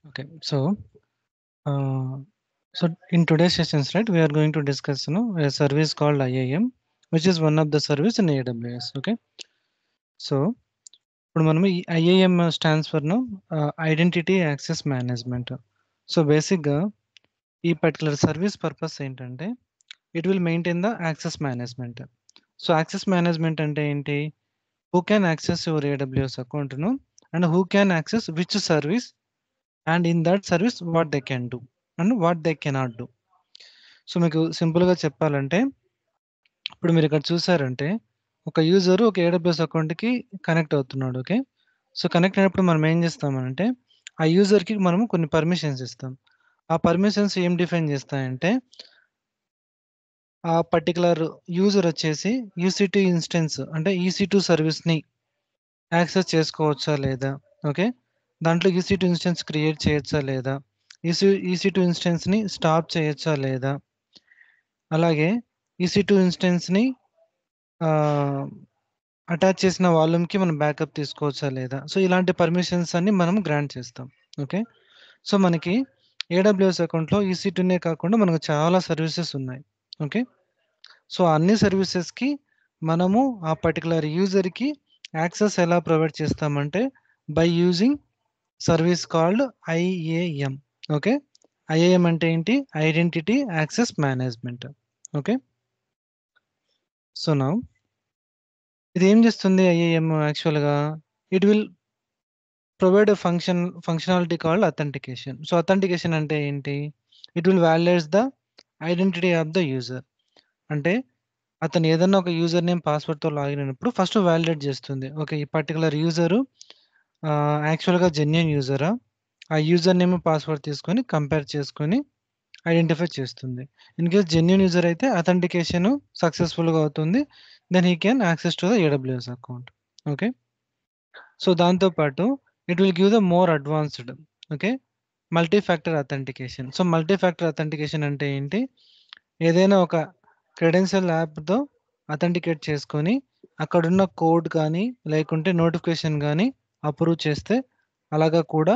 Okay. Uh, so in today's sessions, right, we are going to discuss, a service called IAM, which is one of the service in AWS. Okay. So ఇప్పుడు మనము ఈ IAM stands for identity access management. So బేసిక్గా ఈ particular service purpose ఏంటంటే it will maintain the access management. So access management అంటే ఏంటి? Who can access your AWS అకౌంట్ను and who can access which service and in that service what they can do and what they cannot do. So మీకు సింపుల్గా చెప్పాలంటే ఇప్పుడు మీరు ఇక్కడ చూసారంటే ఒక యూజర్ ఒక AWS అకౌంట్కి కనెక్ట్ అవుతున్నాడు. ఓకే. సో కనెక్ట్ అయినప్పుడు మనం ఏం చేస్తామనంటే ఆ యూజర్కి మనము కొన్ని పర్మిషన్స్ ఇస్తాం. ఆ పర్మిషన్స్ ఏం డిఫైన్ చేస్తాయంటే ఆ పర్టికులర్ యూజర్ వచ్చేసి EC2 ఇన్స్టెన్స్ అంటే EC2 సర్వీస్ని యాక్సెస్ చేసుకోవచ్చా లేదా? ఓకే. దాంట్లో EC2 ఇన్స్టెన్స్ క్రియేట్ చేయొచ్చా లేదా? EC2 ఇన్స్టెన్స్‌ని స్టాప్ చేయొచ్చా లేదా? అలాగే EC2 ఇన్స్టెన్స్‌ని ఆహ్, అటాచ్ చేసిన వాల్యూమ్‌కి మనం బ్యాకప్ తీసుకోవచ్చా లేదా? సో, ఇలాంటి పర్మిషన్స్ అన్నీ మనం గ్రాంట్ చేస్తాం. ఓకే. సో, మనకి AWS అకౌంట్‌లో EC2నే కాకుండా మనకు చాలా సర్వీసెస్ ఉన్నాయి. ఓకే. సో, అన్ని సర్వీసెస్‌కి మనము ఆ పర్టిక్యులర్ యూజర్‌కి యాక్సెస్ ఎలా ప్రొవైడ్ చేస్తామంటే by using service called IAM. Okay. IAM అంటే ఏంటి? Identity access management. Okay. So, now ఇది ఏం చేస్తుంది IAM యాక్చువల్‌గా? It will provide a functionality called authentication. So, authentication అంటే ఏంటి? It will validates the identity of the user. అంటే అతను ఏదన్నా ఒక యూజర్ నేమ్, పాస్వర్డ్‌తో లాగిన్ అయినప్పుడు ఫస్ట్ వాలిడేట్ చేస్తుంది. ఓకే. ఈ పర్టిక్యులర్ యూజరు యాక్చువల్‌గా జెన్యూన్ యూజరా? ఆ యూజర్ నేమ్, పాస్వర్డ్ తీసుకొని కంపేర్ చేసుకొని ఐడెంటిఫై చేస్తుంది. ఇన్ కేస్ జెన్యూన్ యూజర్ అయితే అథెంటికేషన్ సక్సెస్‌ఫుల్‌గా అవుతుంది. Then he can access to the AWS account. Okay. So, దాంతో పాటు it will give the more advanced. Okay. Multi factor authentication. So, multi factor authentication అంటే ఏంటి? ఏదైనా ఒక క్రెడెన్షియల్ యాప్‌తో అథెంటికేట్ చేసుకొని అక్కడున్న కోడ్ కానీ, లేకుంటే నోటిఫికేషన్ గానీ అప్రూవ్ చేస్తే అలాగా కూడా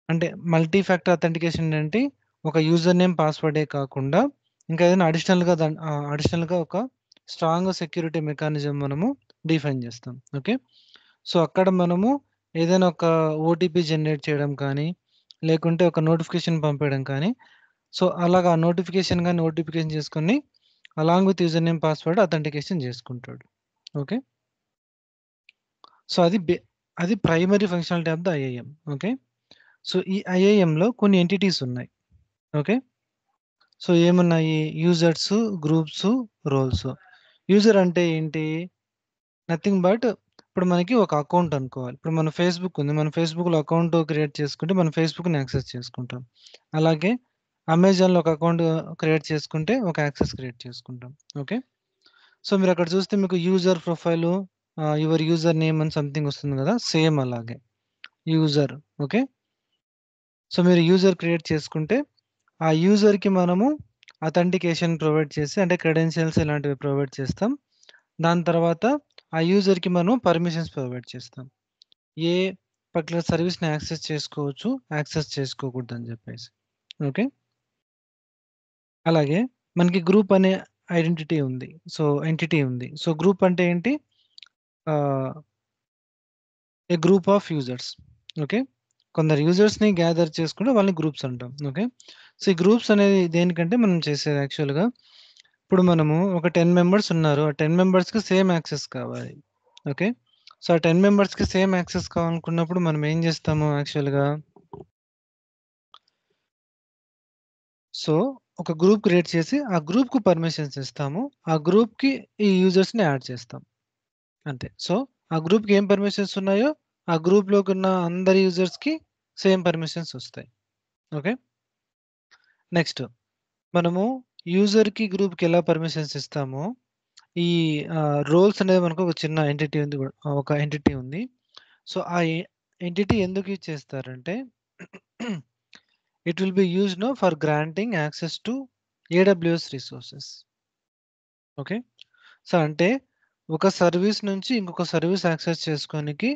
అంటే మల్టీ ఫ్యాక్టర్ అథెంటికేషన్ అంటే ఒక యూజర్ నేమ్, పాస్వర్డే కాకుండా ఇంకా ఏదైనా అడిషనల్‌గా ఒక స్ట్రాంగ్ సెక్యూరిటీ మెకానిజం మనము డిఫైన్ చేస్తాం. ఓకే. సో, అక్కడ మనము ఏదైనా ఒక ఓటీపీ జనరేట్ చేయడం కానీ, లేకుంటే ఒక నోటిఫికేషన్ పంపేయడం కానీ, సో, అలాగా నోటిఫికేషన్ గాని, ఓటిఫికేషన్ చేసుకొని along with user name, password authentication చేసుకుంటాడు. ఓకే. సో, అది primary functionality of the IAM. Okay. So, ఈ IAMలో కొన్ని ఎంటిటీస్ ఉన్నాయి. ఓకే. సో, ఏమున్నాయి? Users, groups, roles. యూజర్ అంటే ఏంటి? నథింగ్ బట్ ఇప్పుడు మనకి ఒక అకౌంట్ అనుకోవాలి. ఇప్పుడు మన ఫేస్‌బుక్ ఉంది. మన ఫేస్‌బుక్‌లో అకౌంట్ క్రియేట్ చేసుకుంటే మన ఫేస్‌బుక్‌ని యాక్సెస్ చేసుకుంటాం. అలాగే అమెజాన్‌లో ఒక అకౌంట్ క్రియేట్ చేసుకుంటే ఒక యాక్సెస్ క్రియేట్ చేసుకుంటాం. ఓకే. సో, మీరక్కడ చూస్తే మీకు user profile your user name అని సంథింగ్ వస్తుంది గదా! సేమ్ అలాగే యూజర్. ఓకే. సో, మీరు యూజర్ క్రియేట్ చేసుకుంటే ఆ యూజర్‌కి మనము అథెంటికేషన్ ప్రొవైడ్ చేసి అంటే క్రెడెన్షియల్స్ ఇలాంటివి ప్రొవైడ్ చేస్తాం. దాని తర్వాత ఆ యూజర్‌కి మనం పర్మిషన్స్ ప్రొవైడ్ చేస్తాం. ఏ పర్టిక్యులర్ సర్వీస్‌ని యాక్సెస్ చేసుకోవచ్చు, యాక్సెస్ చేసుకోకూడదని జెప్పేసి. ఓకే. అలాగే మనకి గ్రూప్ అనే ఐడెంటిటీ ఉంది. సో, ఎంటిటీ ఉంది. సో, గ్రూప్ అంటే ఏంటి? ఆహ్, ఏ గ్రూప్ ఆఫ్ యూజర్స్. ఓకే. కొందరు యూజర్స్‌ని గ్యాదర్ చేసుకుంటే వాళ్ళని గ్రూప్స్ అంటాం. ఓకే. సో, ఈ గ్రూప్స్ అనేది దేనికంటే మనం చేసేది యాక్చువల్‌గా ఇప్పుడు మనము ఒక 10 మెంబర్స్ ఉన్నారు. ఆ 10 మెంబర్స్‌కి సేమ్ యాక్సెస్ కావాలి. ఓకే. సో, ఆ 10 మెంబర్స్‌కి సేమ్ యాక్సెస్ కావాలనుకున్నప్పుడు మనం ఏం జేస్తాము యాక్చువల్‌గా సో, ఒక గ్రూప్ క్రియేట్ చేసి ఆ గ్రూప్‌కి పర్మిషన్స్ ఇస్తాము. ఆ గ్రూప్‌కి ఈ యూజర్స్‌ని యాడ్ చేస్తాం. అంతే. సో, ఆ గ్రూప్‌కి ఏం పర్మిషన్స్ ఉన్నాయో ఆ గ్రూప్‌లోకి ఉన్న అందరి యూజర్స్‌కి సేమ్ పర్మిషన్స్ ఒస్తాయి. ఓకే. నెక్స్ట్ మనము యూజర్‌కి, గ్రూప్‌కి ఎలా పర్మిషన్స్ ఇస్తామో ఈ రోల్స్ అనేది మనకు ఒక చిన్న ఎంటిటీ ఉంది గూడా. ఒక ఎంటిటీ ఉంది. సో, ఆ ఎంటిటీ ఎందుకు యూజ్ చేస్తారంటే it will be used for granting access to AWS resources. Okay. So, అంటే ఒక సర్వీస్ నుంచి ఇంకొక సర్వీస్ యాక్సెస్ చేసుకోనికి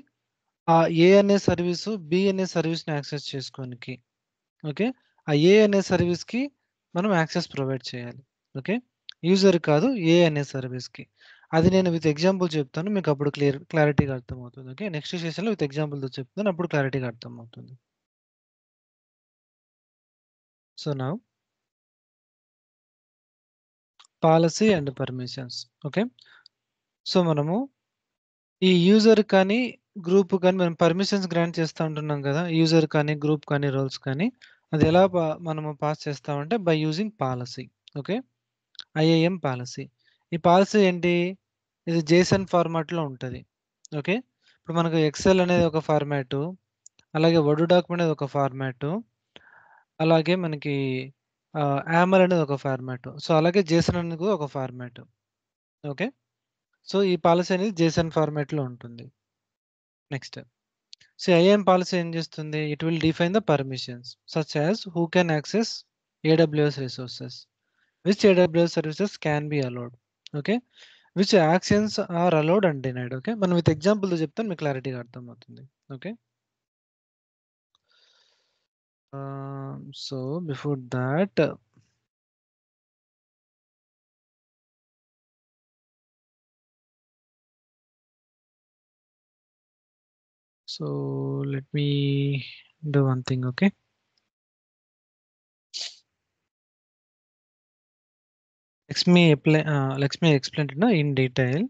ఆ ఏ అనే సర్వీసు బి అనే సర్వీస్‌ని యాక్సెస్ చేసుకోనికి. ఓకే. ఆ ఏ అనే సర్వీస్‌కి మనం యాక్సెస్ ప్రొవైడ్ చేయాలి. ఓకే. యూజర్ కాదు ఏ అనే సర్వీస్‌కి. అది నేను విత్ ఎగ్జాంపుల్ చెప్తాను. మీకు అప్పుడు క్లారిటీగా అర్థమవుతుంది. ఓకే. నెక్స్ట్ సెషన్‌లో విత్ ఎగ్జాంపుల్‌తో చెప్తాను. అప్పుడు క్లారిటీగా అర్థమవుతుంది. So, now policy and permissions. Okay. So, మనము ఈ యూజర్ కానీ, గ్రూప్ కానీ మనం పర్మిషన్స్ గ్రాంట్ చేస్తా ఉంటున్నాం కదా! యూజర్ కానీ, గ్రూప్ కానీ, రోల్స్ కానీ అది ఎలా మనము పాస్ చేస్తామంటే by using policy. Okay. IAM policy. ఈ పాలిసీ ఏంటి? ఇది జేసన్ ఫార్మాట్‌లో ఉంటది. ఓకే. ఇప్పుడు మనకు ఎక్సెల్ అనేది ఒక ఫార్మాటు. అలాగే వర్డ్ డాక్యుమెంట్ అనేది ఒక ఫార్మాటు. అలాగే మనకి యామల్ అనేది ఒక ఫార్మాటు. సో, అలాగే జేసన్ అనేది కూడా ఒక ఫార్మాటు. ఓకే. సో, ఈ పాలిసీ అనేది జేసన్ ఫార్మాట్‌లో ఉంటుంది. నెక్స్ట్. సో, ఐఏఎం పాలిసీ ఏం చేస్తుంది? It will define the permissions such as who can access AWS resources. Which AWS services can be allowed. Okay. Which actions are allowed and denied. Okay. మనం with ఎగ్జాంపుల్‌తో చెప్తే మీకు క్లారిటీగా అర్థమవుతుంది. Okay. So before that so let me do one thing. Okay. Let me explain it now in detail.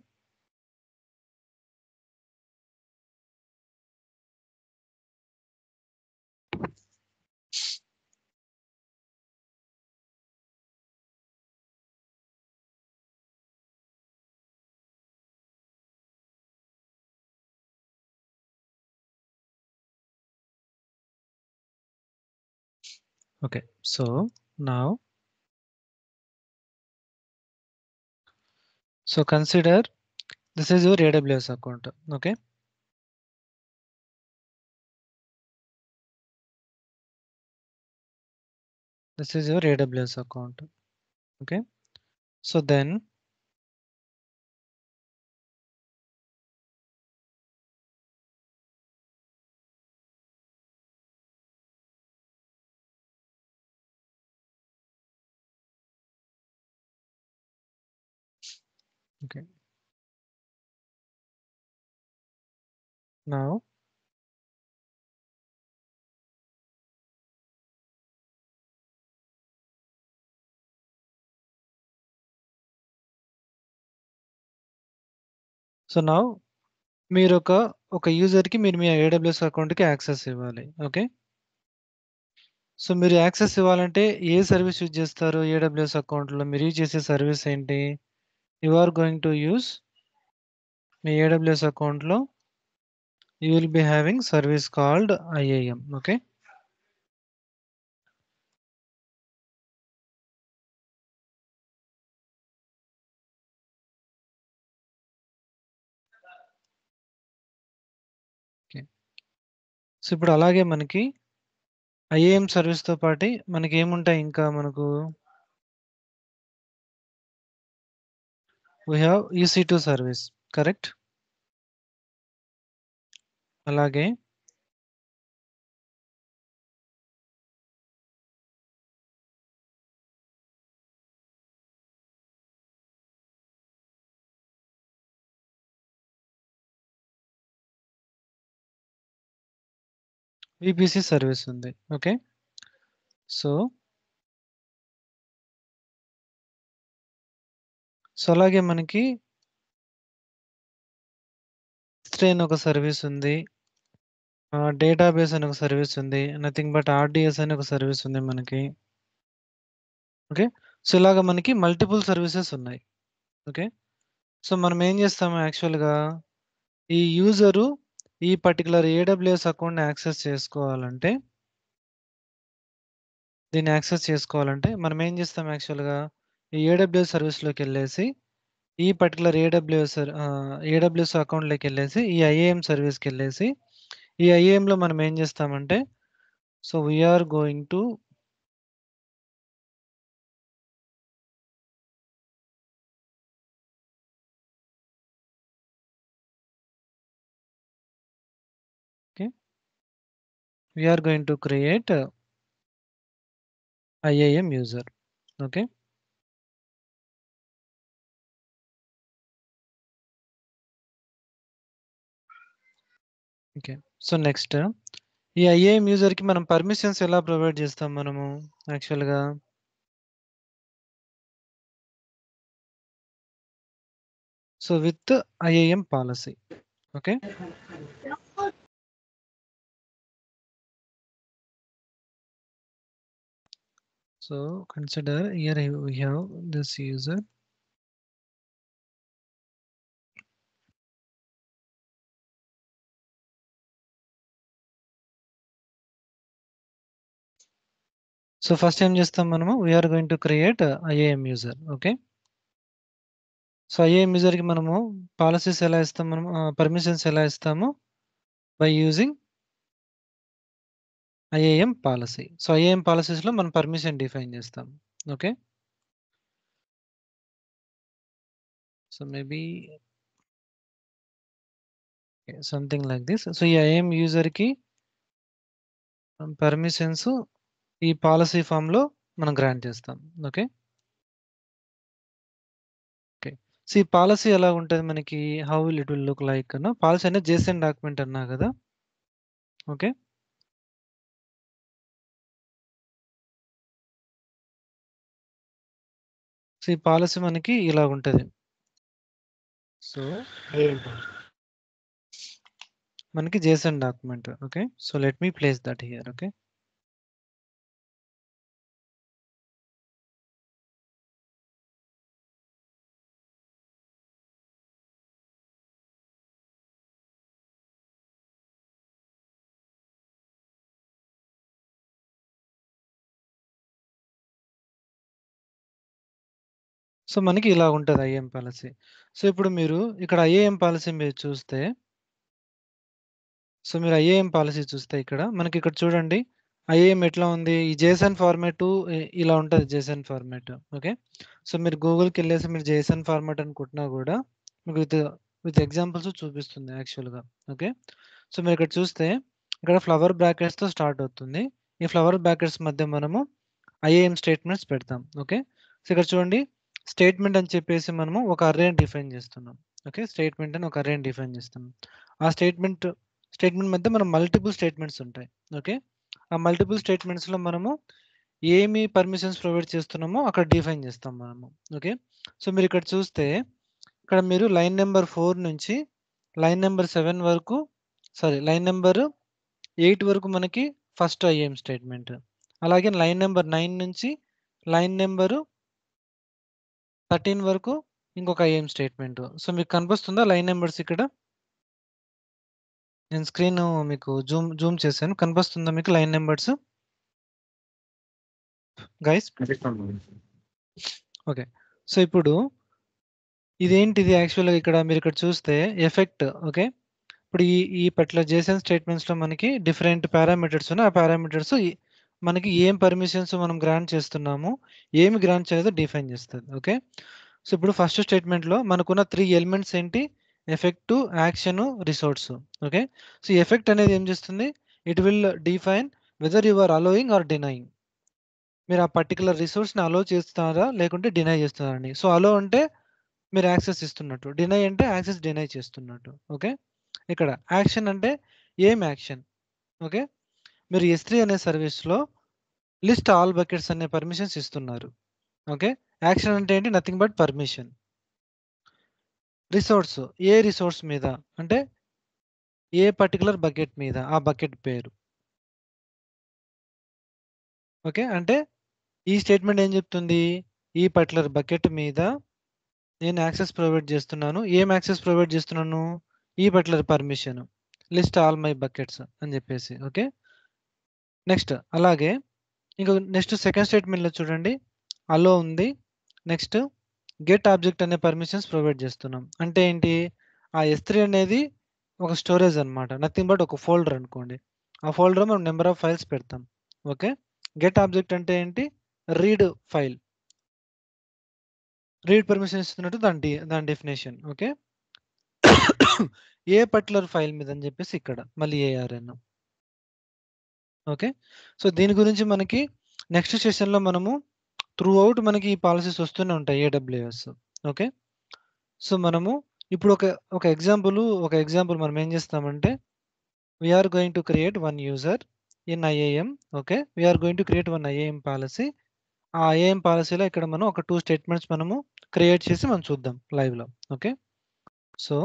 Okay. So now, so consider this is your AWS account. Okay. This is your AWS account. Okay. So then, okay. Now, so now మీరు ఒక యూజర్‌కి మీరు మీ AWS అకౌంట్‌కి access ఇవ్వాలి. Okay. So మీరు access ఇవ్వాలంటే ఏ సర్వీస్ యూజ్ చేస్తారు ఏడబ్ల్యూఎస్ అకౌంట్‌లో? మీరు యూజ్ చేసే సర్వీస్ ఏంటి? You are going to use మీ ఏడబ్ల్యూఎస్ అకౌంట్‌లో you will be having service called IAM. Okay. Okay. So ఇప్పుడు అలాగే మనకి ఐఏఎం సర్వీస్‌తో పాటి మనకేముంటాయి ఇంకా మనకు? We have EC two service. Correct? అలాగే వీపీసీ సర్వీస్ ఉంది. ఓకే. సో, సో అలాగే మనకి S3 అని ఒక సర్వీస్ ఉంది. డేటాబేస్ అని ఒక సర్వీస్ ఉంది. నథింగ్ బట్ ఆర్‌డిఎస్ అని ఒక సర్వీస్ ఉంది మనకి. ఓకే. సో ఇలాగ మనకి మల్టిపుల్ సర్వీసెస్ ఉన్నాయి. ఓకే. సో మనం ఏం చేస్తాము యాక్చువల్‌గా ఈ యూజరు ఈ పర్టిక్యులర్ ఏడబ్ల్యూఎస్ అకౌంట్‌ని యాక్సెస్ చేసుకోవాలంటే మనం ఏం చేస్తాం యాక్చువల్‌గా ఈ ఏడబ్ల్యూఎస్ సర్వీస్‌లోకెళ్ళేసి ఈ పర్టిక్యులర్ ఏడబ్ల్యూఎస్ అకౌంట్‌లోకెళ్ళేసి ఈ ఐఏఎం సర్వీస్‌కెళ్ళేసి ఈ ఐఏఎంలో మనం ఏం చేస్తామంటే so we are going to we are going to create IAM user. Okay. Okay. So next, ఈ IAM యూజర్ కి మనం పర్మిషన్స్ ఎలా ప్రొవైడ్ చేస్తాం మనము యాక్చువల్గా? So with IAM policy. Okay. So consider here we have this user. So first ఏం చేస్తాం మనము? we are going to create IAM user. Okay. So IAM user కి మనము పాలసీస్ ఎలా ఇస్తాం, మనము పర్మిషన్స్ ఎలా ఇస్తాము? By using IAM policy. So IAM policies లో మనం పర్మిషన్ డిఫైన్ చేస్తాం. Okay. So maybe something like this. So ఈ IAM యూజర్ కి పర్మిషన్స్ ఈ పాలసీ ఫామ్ లో మనం గ్రాంట్ చేస్తాం. ఓకే. ఓకే. సో ఈ పాలసీ ఎలా ఉంటది మనకి? How will it will look like అన్న పాలసీ అనేది JSON డాక్యుమెంట్ అన్నా కదా. ఓకే. సో ఈ పాలసీ మనకి ఇలా ఉంటది. సో మనకి JSON document. Okay. So let me place that here. Okay. So మనకి ఇలా ఉంటది IAM పాలసీ. సో ఇప్పుడు మీరు ఇక్కడ IAM పాలసీ మీరు చూస్తే, సో మీరు IAM పాలసీ చూస్తే ఇక్కడ మనకి ఇక్కడ చూడండి IAM ఎట్లా ఉంది? ఈ JSON ఫార్మాట్ ఇలా ఉంటది JSON ఫార్మాట్. ఓకే. సో మీరు గూగుల్‌కి వెళ్ళేసి మీరు JSON ఫార్మాట్ అని కొట్టినా కూడా మీకు విత్ ఎగ్జాంపుల్స్ చూపిస్తుంది యాక్చువల్‌గా. ఓకే. సో మీరు ఇక్కడ చూస్తే ఇక్కడ ఫ్లవర్ బ్రాకెట్స్‌తో స్టార్ట్ అవుతుంది. ఈ ఫ్లవర్ బ్రాకెట్స్ మధ్య మనము IAM స్టేట్మెంట్స్ పెడతాం. ఓకే. సో ఇక్కడ చూడండి స్టేట్మెంట్ అని చెప్పేసి మనము ఒక అర్రేని డిఫైన్ చేస్తున్నాం. ఓకే. స్టేట్మెంట్ అని ఒక అర్రేని డిఫైన్ చేస్తాం. ఆ స్టేట్మెంట్ మధ్య మనం మల్టిపుల్ స్టేట్మెంట్స్ ఉంటాయి. ఓకే. ఆ మల్టిపుల్ స్టేట్మెంట్స్‌లో మనము ఏమి పర్మిషన్స్ ప్రొవైడ్ చేస్తున్నామో అక్కడ డిఫైన్ చేస్తాం మనము. ఓకే. సో మీరు ఇక్కడ చూస్తే ఇక్కడ మీరు లైన్ నంబర్ 4 నుంచి లైన్ నంబర్ 7 వరకు, లైన్ నంబర్ 8 వరకు మనకి ఫస్ట్ IAM స్టేట్మెంట్. అలాగే లైన్ నంబర్ 9 నుంచి లైన్ నంబర్ 13 వరకు ఇంకొక IAM స్టేట్మెంట్. సో మీకు కనిపిస్తుందా లైన్ నంబర్స్ ఇక్కడ? నేను స్క్రీన్ మీకు జూమ్ చేశాను. కనిపిస్తుందా మీకు line numbers? Guys? Okay. So ఇప్పుడు ఇదేంటిది యాక్చువల్‌గా ఇక్కడ మీరు ఇక్కడ చూస్తే ఎఫెక్ట్. ఓకే. ఇప్పుడు ఈ పర్టిక్యులర్ JSON స్టేట్మెంట్స్‌లో మనకి డిఫరెంట్ పారామీటర్స్ ఉన్నాయి. ఆ పారామీటర్స్ మనకి ఏం పర్మిషన్స్ మనం గ్రాంట్ చేస్తున్నాము, ఏమి గ్రాంట్ చేయలేదో డిఫైన్ చేస్తది. ఓకే. సో ఇప్పుడు ఫస్ట్ స్టేట్మెంట్‌లో మనకున్న 3 ఎలిమెంట్స్ ఏంటి? Effect, action, resource. Okay. So effect అనేది ఏం చేస్తుంది? It will define whether you are allowing or denying. మీరు ఆ పర్టిక్యులర్ రిసోర్స్‌ని అలో చేస్తున్నారా? లేకుంటే డినై చేస్తున్నారా అని. సో అలో అంటే మీరు యాక్సెస్ ఇస్తున్నట్టు. డినై అంటే యాక్సెస్ డినై చేస్తున్నట్టు. ఓకే. ఇక్కడ యాక్షన్ అంటే ఏం యాక్షన్? ఓకే. మీరు S3 అనే సర్వీస్‌లో లిస్ట్ ఆల్ బకెట్స్ అనే పర్మిషన్స్ ఇస్తున్నారు. ఓకే. యాక్షన్ అంటే ఏంటి? Nothing but permission. Resource A resource మీద? అంటే ఏ పర్టిక్యులర్ బకెట్ మీద? ఆ బకెట్ పేరు. ఓకే. అంటే ఈ స్టేట్మెంట్ ఏం చెప్తుంది? ఈ పర్టిక్యులర్ బకెట్ మీద నేను యాక్సెస్ ప్రొవైడ్ చేస్తున్నాను. ఏం యాక్సెస్ ప్రొవైడ్ చేస్తున్నాను? ఈ particular permission. List all my buckets అని చెప్పేసి. ఓకే. నెక్స్ట్ అలాగే నెక్స్ట్ సెకండ్ స్టేట్మెంట్‌లో చూడండి. అలో ఉంది. నెక్స్ట్ గెట్ ఆబ్జెక్ట్ అనే పర్మిషన్స్ ప్రొవైడ్ చేస్తున్నాం. అంటే ఏంటి? ఆ S3 అనేది ఒక స్టోరేజ్ అన్నమాట. నథింగ్ బట్ ఒక ఫోల్డర్ అనుకోండి. ఆ ఫోల్డర్‌లో మనం నంబర్ ఆఫ్ ఫైల్స్ పెడతాం. ఓకే. గెట్ ఆబ్జెక్ట్ అంటే ఏంటి? Read file. రీడ్ పర్మిషన్ ఇస్తున్నట్టు దాని డెఫినిషన్. ఓకే. ఏ పర్టిక్యులర్ ఫైల్ మీద అని చెప్పేసి ఇక్కడ మళ్ళీ ARN. ఓకే. సో, దీని గురించి మనకి నెక్స్ట్ సెషన్‌లో మనము మనకి ఈ పాలిసీస్ వస్తూనే ఉంటాయి ఏడబ్ల్యూఎస్. ఓకే. సో, మనము ఇప్పుడు ఒక ఎగ్జాంపుల్ మనం ఏం చేస్తామంటే, we are going to create one user in IAM. Okay. We are going to create one IAM policy. ఆ ఐఏఎం పాలిసీలో ఇక్కడ మనం ఒక 2 స్టేట్మెంట్స్ మనము క్రియేట్ చేసి మనం చూద్దాం లైవ్‌లో. Okay. So,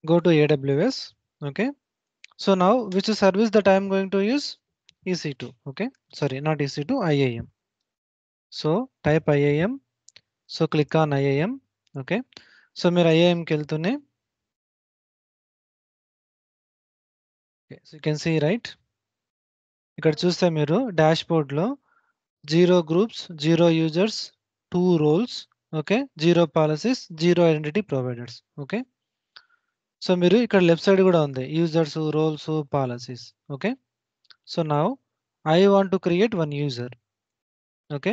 go to AWS. Okay. So now which service that I am going to use? EC2. Okay. Sorry, not EC2, IAM. So type IAM. So click on IAM. Okay. So మీరు IAMకి వెళ్తూనే so you can see right. ఇక్కడ చూస్తే మీరు డాష్‌బోర్డ్‌లో 0 groups, 0 users, 2 roles, okay, 0 policies, 0 identity providers. Okay. So మీరు ఇక్కడ left side కూడా ఉంది. Users, roles, policies. Okay. So now I want to create one user. Okay.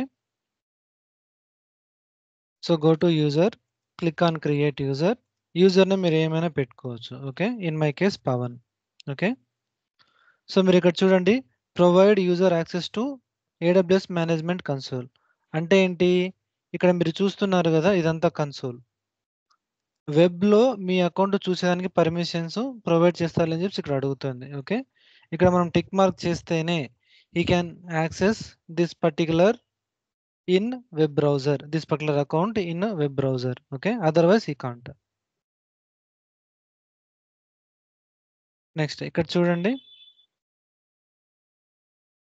So go to user, click on create user. యూజర్‌ని మీరు ఏమైనా పెట్టుకోవచ్చు. Okay. In my case Pawan. Okay. So మీరు ఇక్కడ చూడండి, provide user access to AWS management console. అంటే ఏంటి? ఇక్కడ మీరు చూస్తున్నారు కదా! ఇదంతా కన్సోల్. వెబ్‌లో మీ అకౌంట్ చూసేదానికి పర్మిషన్స్ ప్రొవైడ్ చేస్తారని చెప్పేసి ఇక్కడ అడుగుతుంది. ఓకే. ఇక్కడ మనం టిక్ మార్క్ చేస్తేనే he can access this particular in web browser. This particular account in web browser. Okay. Otherwise he can't. Next ఇక్కడ చూడండి.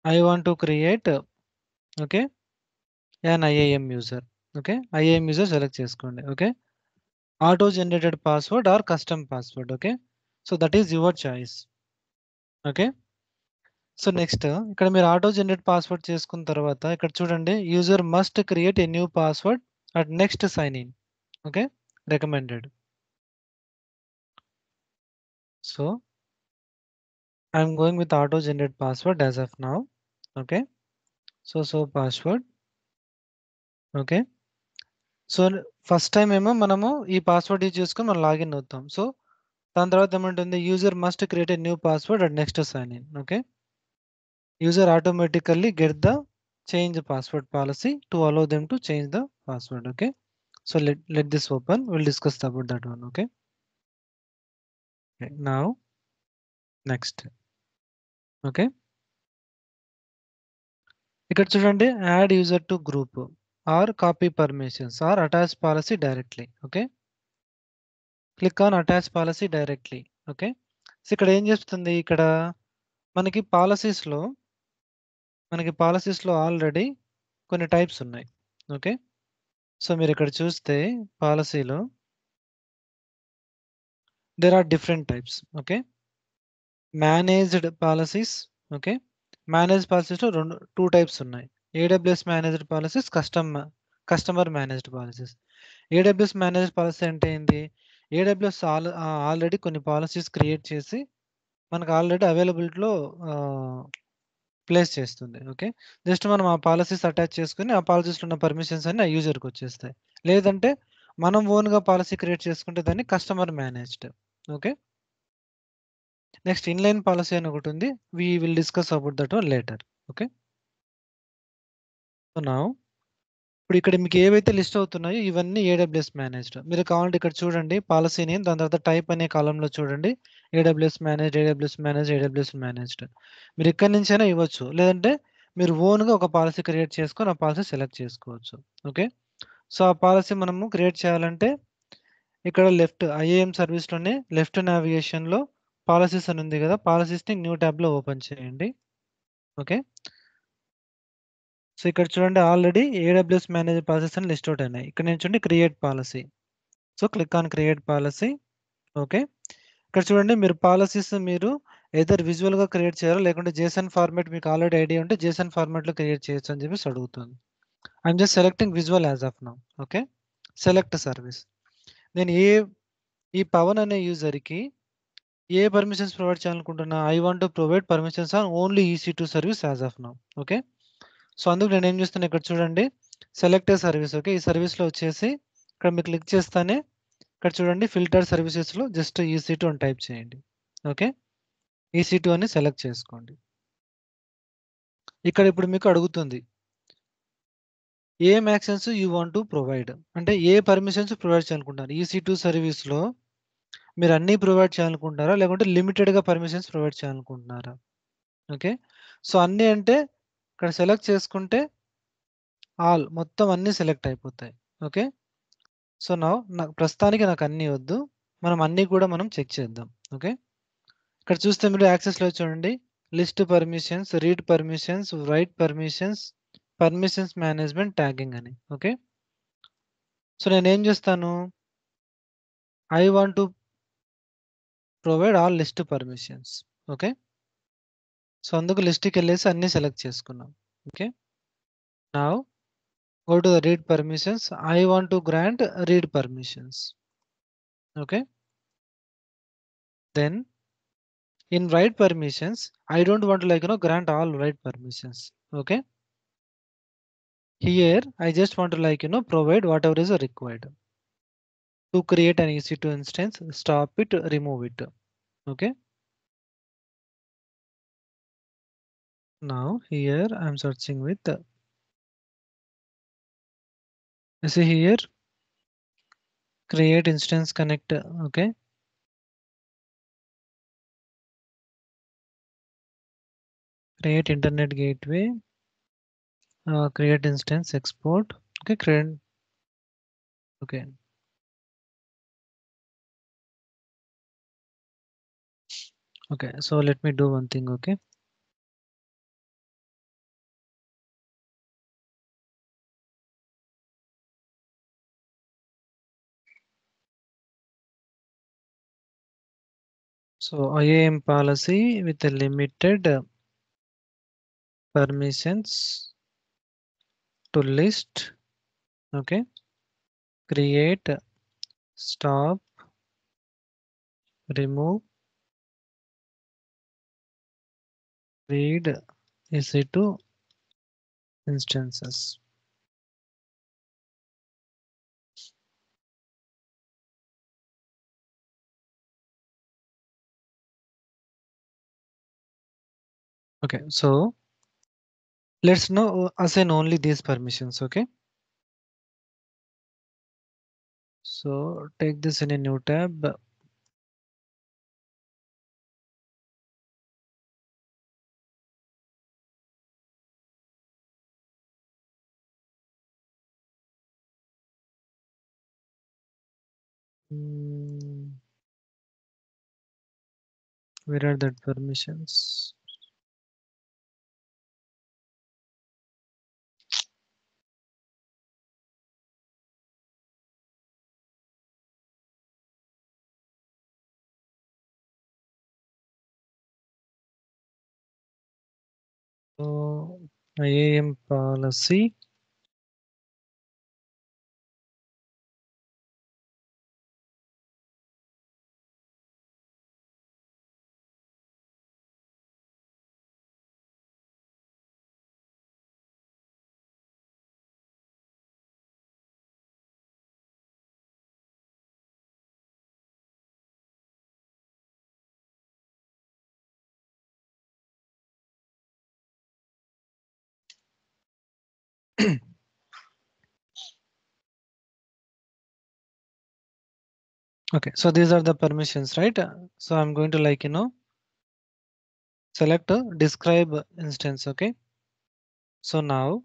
I want to create okay an IAM user. Okay. IAM user select చేసుకోండి. Okay. Auto generated password or custom password. Okay. So that is your choice. Okay. So next ఇక్కడ మీరు auto generate password చేసుకున్న తర్వాత ఇక్కడ చూడండి, user must create a new password at next sign in. Okay. Recommended. So I'm going with auto generate password as of now. Okay. So password. Okay. So first time ఏమో మనము ఈ password use చేసుకొని మనం login అవుతాం. So దాని తర్వాత ఏమంటుంది, user must create a new password and next sign in. Okay. User automatically get the change password policy to allow them to change the password. Okay. So let this open. We'll discuss about that one. Okay. Now next. Okay. ఇక్కడ చూడండి, add user to group or copy permissions or attach policy directly. Okay. Click on attach policy directly. Okay. So ఇక్కడ ఏం చేస్తుంది, ఇక్కడ మనకి పాలసీస్లో already కొన్ని types ఉన్నాయి. ఓకే. సో మీరు ఇక్కడ చూస్తే పాలసీలో there are different types. Okay. Managed policies. Okay. Manage పాలసీస్లో 2 టైప్స్ ఉన్నాయి. AWS managed policies, customer managed policies. AWS managed policy అంటే ఏంది? ఏడబ్ల్యూఎస్ ఆల్రెడీ కొన్ని పాలసీస్ క్రియేట్ చేసి మనకు ఆల్రెడీ అవైలబిలిటీలో ప్లేస్ చేస్తుంది. ఓకే. జస్ట్ మనం ఆ పాలసీస్ అటాచ్ చేసుకొని ఆ పాలసీస్‌లో ఉన్న పర్మిషన్స్ అన్నీ ఆ యూజర్‌కి వచ్చేస్తాయి. లేదంటే మనం ఓన్‌గా పాలసీ క్రియేట్ చేసుకుంటే దాన్ని customer managed. Okay. Next inline policy అని ఒకటి ఉంది. We will discuss about that one later. Okay. So now ఇప్పుడు ఇక్కడ మీకు ఏవైతే లిస్ట్ అవుతున్నాయో ఇవన్నీ ఏడబ్ల్యూఎస్ మేనేజ్డ్. మీరు కావాలంటే ఇక్కడ చూడండి పాలసీ నేమ్, దాని తర్వాత టైప్ అనే కాలమ్‌లో చూడండి AWS managed, AWS managed, AWS managed. మీరు ఇక్కడి నుంచైనా ఇవ్వచ్చు. లేదంటే మీరు ఓన్‌గా ఒక పాలసీ క్రియేట్ చేసుకొని ఆ పాలసీ సెలెక్ట్ చేసుకోవచ్చు. ఓకే. సో ఆ పాలసీ మనము క్రియేట్ చేయాలంటే ఇక్కడ లెఫ్ట్ ఐఏఎం సర్వీస్‌లోనే లెఫ్ట్ నావిగేషన్‌లో పాలసీస్ అని ఉంది కదా! పాలసీస్‌ని న్యూ ట్యాబ్‌లో ఓపెన్ చేయండి. ఓకే. సో ఇక్కడ చూడండి, ఆల్రెడీ ఏడబ్ల్యూఎస్ మేనేజర్ పాలసీస్ అని లిస్ట్ ఔట్ అయినాయి. ఇక్కడ నుంచి చూడండి create policy. So click on create policy. Okay. ఇక్కడ చూడండి, మీరు పాలసీస్ మీరు ఎయిదర్ విజువల్‌గా క్రియేట్ చేయాలా, లేకుంటే జేసన్ ఫార్మాట్ మీకు ఆల్రెడీ ఐడియా ఉంటే జేసన్ ఫార్మాట్‌లో క్రియేట్ చేయొచ్చు అని చెప్పేసి అడుగుతుంది. I'm just selecting visual as of now. Okay. Select service. నేను ఈ పవన్ అనే యూజర్‌కి ఏ పర్మిషన్స్ ప్రొవైడ్ చేయాలనుకుంటున్నా? I want to provide permissions on only EC2 service as of now. Okay. So అందుకు నేనేం చేస్తున్నా, ఇక్కడ చూడండి సెలెక్ట్ ఏ సర్వీస్. ఓకే. ఈ సర్వీస్‌లో వచ్చేసి ఇక్కడ మీరు క్లిక్ చేస్తానే ఇక్కడ చూడండి ఫిల్టర్ సర్వీసెస్‌లో జస్ట్ EC2 అని టైప్ చేయండి. ఓకే. EC2 అని సెలెక్ట్ చేసుకోండి. ఇక్కడ ఇప్పుడు మీకు అడుగుతుంది ఏం actions you want to provide, అంటే ఏ పర్మిషన్స్ ప్రొవైడ్ చేయాలనుకుంటున్నారు. EC2 సర్వీస్లో మీరు అన్నీ ప్రొవైడ్ చేయాలనుకుంటున్నారా, లేకుంటే లిమిటెడ్గా పర్మిషన్స్ ప్రొవైడ్ చేయాలనుకుంటున్నారా? ఓకే, సో అన్నీ అంటే ఇక్కడ సెలెక్ట్ చేసుకుంటే ఆల్ మొత్తం అన్నీ సెలెక్ట్ అయిపోతాయి. ఓకే, సో నాకు ప్రస్తుతానికి నాకు అన్నీ వద్దు, మనం అన్నీ కూడా మనం చెక్ చేద్దాం. ఓకే, ఇక్కడ చూస్తే మీరు యాక్సెస్లో చూడండి list permissions, read permissions, right permissions, permissions management, tagging అని. ఓకే, సో నేను ఏం చేస్తాను, I want to provide all list permissions. Okay, so అందుకు లిస్ట్కి వెళ్ళేసి అన్ని సెలెక్ట్ చేసుకున్నాం. Okay, now go to the read permissions. I want to grant read permissions. Okay, then in write permissions I don't want to grant all write permissions. Okay, here I just want to provide whatever is required to create an EC2 instance, stop it, remove it. Okay, now here I'm searching with you see here create instance connect. Okay, create internet gateway, create instance, export. Okay, create. Okay, okay, so let me do one thing. Okay, so IAM policy with a limited permissions to list. Okay, create, stop, remove, read EC2 instances. Okay, so let's now assign only these permissions. Okay, so take this in a new tab. Where are the permissions? So IAM policy. Okay, so these are the permissions, right? So I'm going to select a describe instance. Okay, so now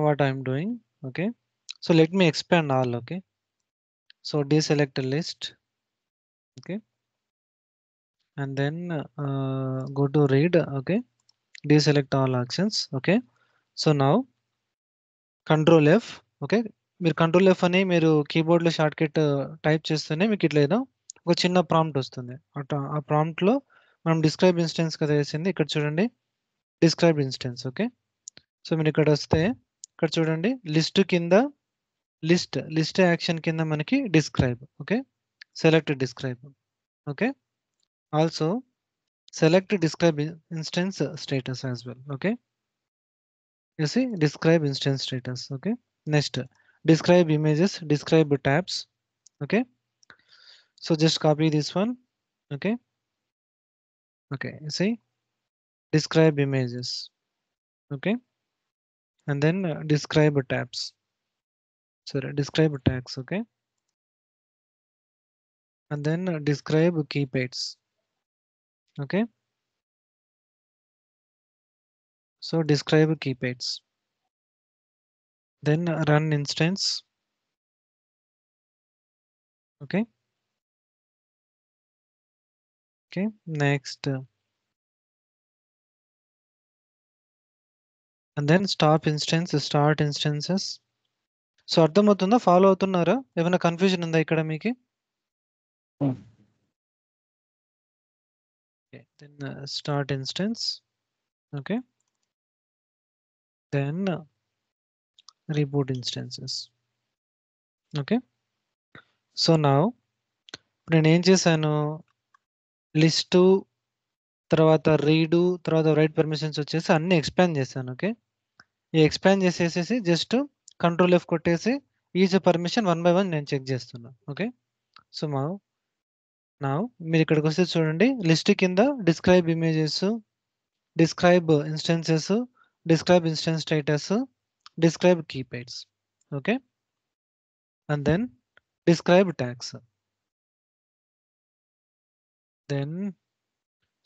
what I'm doing. Okay, so let me expand all. Okay, so deselect a list. Okay, and then go to read. Okay, deselect all actions. Okay, so now control F. Okay, మీరు control F అని మీరు కీబోర్డ్లో short cut type చేస్తేనే మీకు ఇట్లా ఏదో ఒక చిన్న prompt వస్తుంది. ఆ ప్రాంప్ట్లో మనం డిస్క్రైబ్ ఇన్స్టెన్స్ కదా వేసింది. ఇక్కడ చూడండి డిస్క్రైబ్ ఇన్స్టెన్స్. ఓకే, సో మీరు ఇక్కడ వస్తే ఇక్కడ చూడండి లిస్ట్ కింద లిస్ట్ యాక్షన్ కింద మనకి describe. Okay, select describe. Okay, also select describe instance status as well. Okay, you see describe instance status. Okay, next describe images, describe tabs. Okay, so just copy this one. Okay, Okay, see, describe images. Okay, and then describe tabs. Sorry, describe tags. Okay, and then describe keypads. Okay, so describe keypads. Then run instance. Okay, okay, next, and then stop instance, start instances. So అర్థమవుతుందా? Follow అవుతున్నారా? ఏమైనా confusion ఉందా ఇక్కడ మీకు? Okay, then start instance. Okay, then reboot instances. Okay, so now ఇప్పుడు నేను ఏం చేశాను, లిస్టు తర్వాత రీడు తర్వాత రైట్ పర్మిషన్స్ వచ్చేసి అన్ని ఎక్స్పాండ్ చేశాను. ఓకే, ఈ ఎక్స్పాండ్ చేసేసేసి జస్ట్ కంట్రోల్ ఎఫ్ కొట్టేసి each permission one by one నేను చెక్ చేస్తున్నాను. ఓకే, సో నా మీరు ఇక్కడికి వస్తే చూడండి, లిస్ట్ కింద describe images, describe instances, describe instance status, describe keypads. Okay, and then describe tags. Then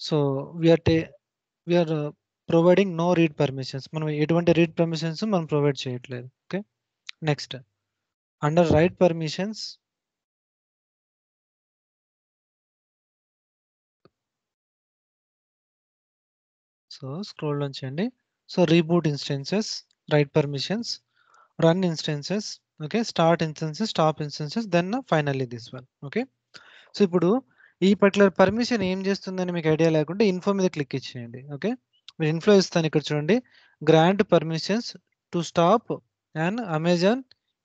so we are providing no read permissions. మనం ఎటువంటి read permissions మనం ప్రొవైడ్ చేయట్లేదు. Okay, next under write permissions. So scroll down చేయండి. So reboot instances, write permissions, run instances, okay, start instances, stop instances, then finally this one. Okay, so ఇప్పుడు ఈ particular permission ఏం చేస్తుందని మీకు idea లేకుంటే info మీద click ఇచ్చేయండి. Okay, మీరు ఇన్ఫో ఇస్తాను, ఇక్కడ చూడండి, grant permissions to stop and Amazon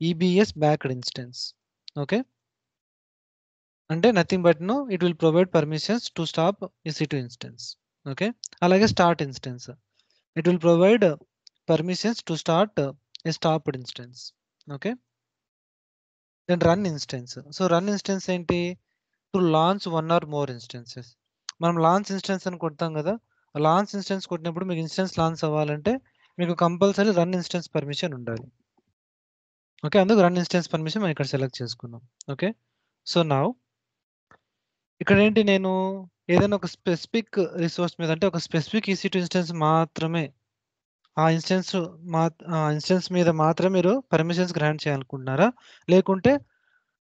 EBS backed instance. Okay, అంటే nothing but no it will provide permissions to stop EC2 instance. Okay, అలాగే start instance, it will provide permissions to start a stopped instance. Okay, then run instance. So run instance ఏంటి, to launch one or more instances. మనం launch instance అని కొడతాం కదా, launch instance కొట్టినప్పుడు మీకు instance launch అవ్వాలంటే మీకు కంపల్సరీ రన్ ఇన్స్టెన్స్ పర్మిషన్ ఉండాలి. ఓకే, అందుకు రన్ ఇన్స్టెన్స్ పర్మిషన్ మనం ఇక్కడ సెలెక్ట్ చేసుకున్నాం. ఓకే, సో నౌ ఇక్కడ ఏంటి, నేను ఏదైనా ఒక స్పెసిఫిక్ రిసోర్స్ మీద అంటే ఒక స్పెసిఫిక్ EC2 ఇన్స్టెన్స్ మాత్రమే, ఆ ఇన్స్టెన్స్ మీద మాత్రమే మీరు పర్మిషన్స్ గ్రాంట్ చేయాలనుకుంటున్నారా, లేకుంటే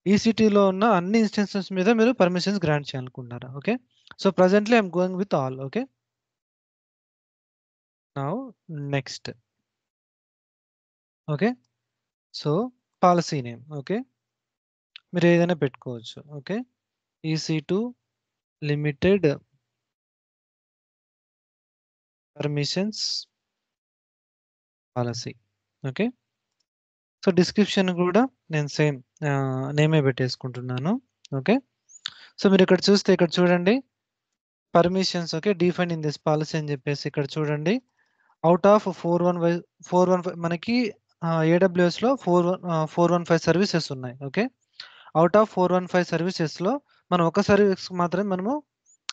EC2లో ఉన్న అన్ని ఇన్స్టెన్సెస్ మీద మీరు పర్మిషన్స్ గ్రాంట్ చేయాలనుకుంటున్నారా? Okay, so presently I'm going with all. Okay, now next. Okay, so policy name, okay, మీరు ఏదైనా పెట్టుకోవచ్చు. Okay, EC2 limited permissions policy. Okay, so description కూడా నేను సేమ్ నేమే పెట్టేసుకుంటున్నాను. ఓకే, సో మీరు ఇక్కడ చూస్తే ఇక్కడ చూడండి permissions. Okay, define in this policy అని చెప్పేసి ఇక్కడ చూడండి, అవుట్ ఆఫ్ 415 మనకి AWS లో 415 సర్వీసెస్ ఉన్నాయి. ఓకే, అవుట్ ఆఫ్ 415 సర్వీసెస్లో మనం ఒక సర్వీస్ మాత్రమే మనము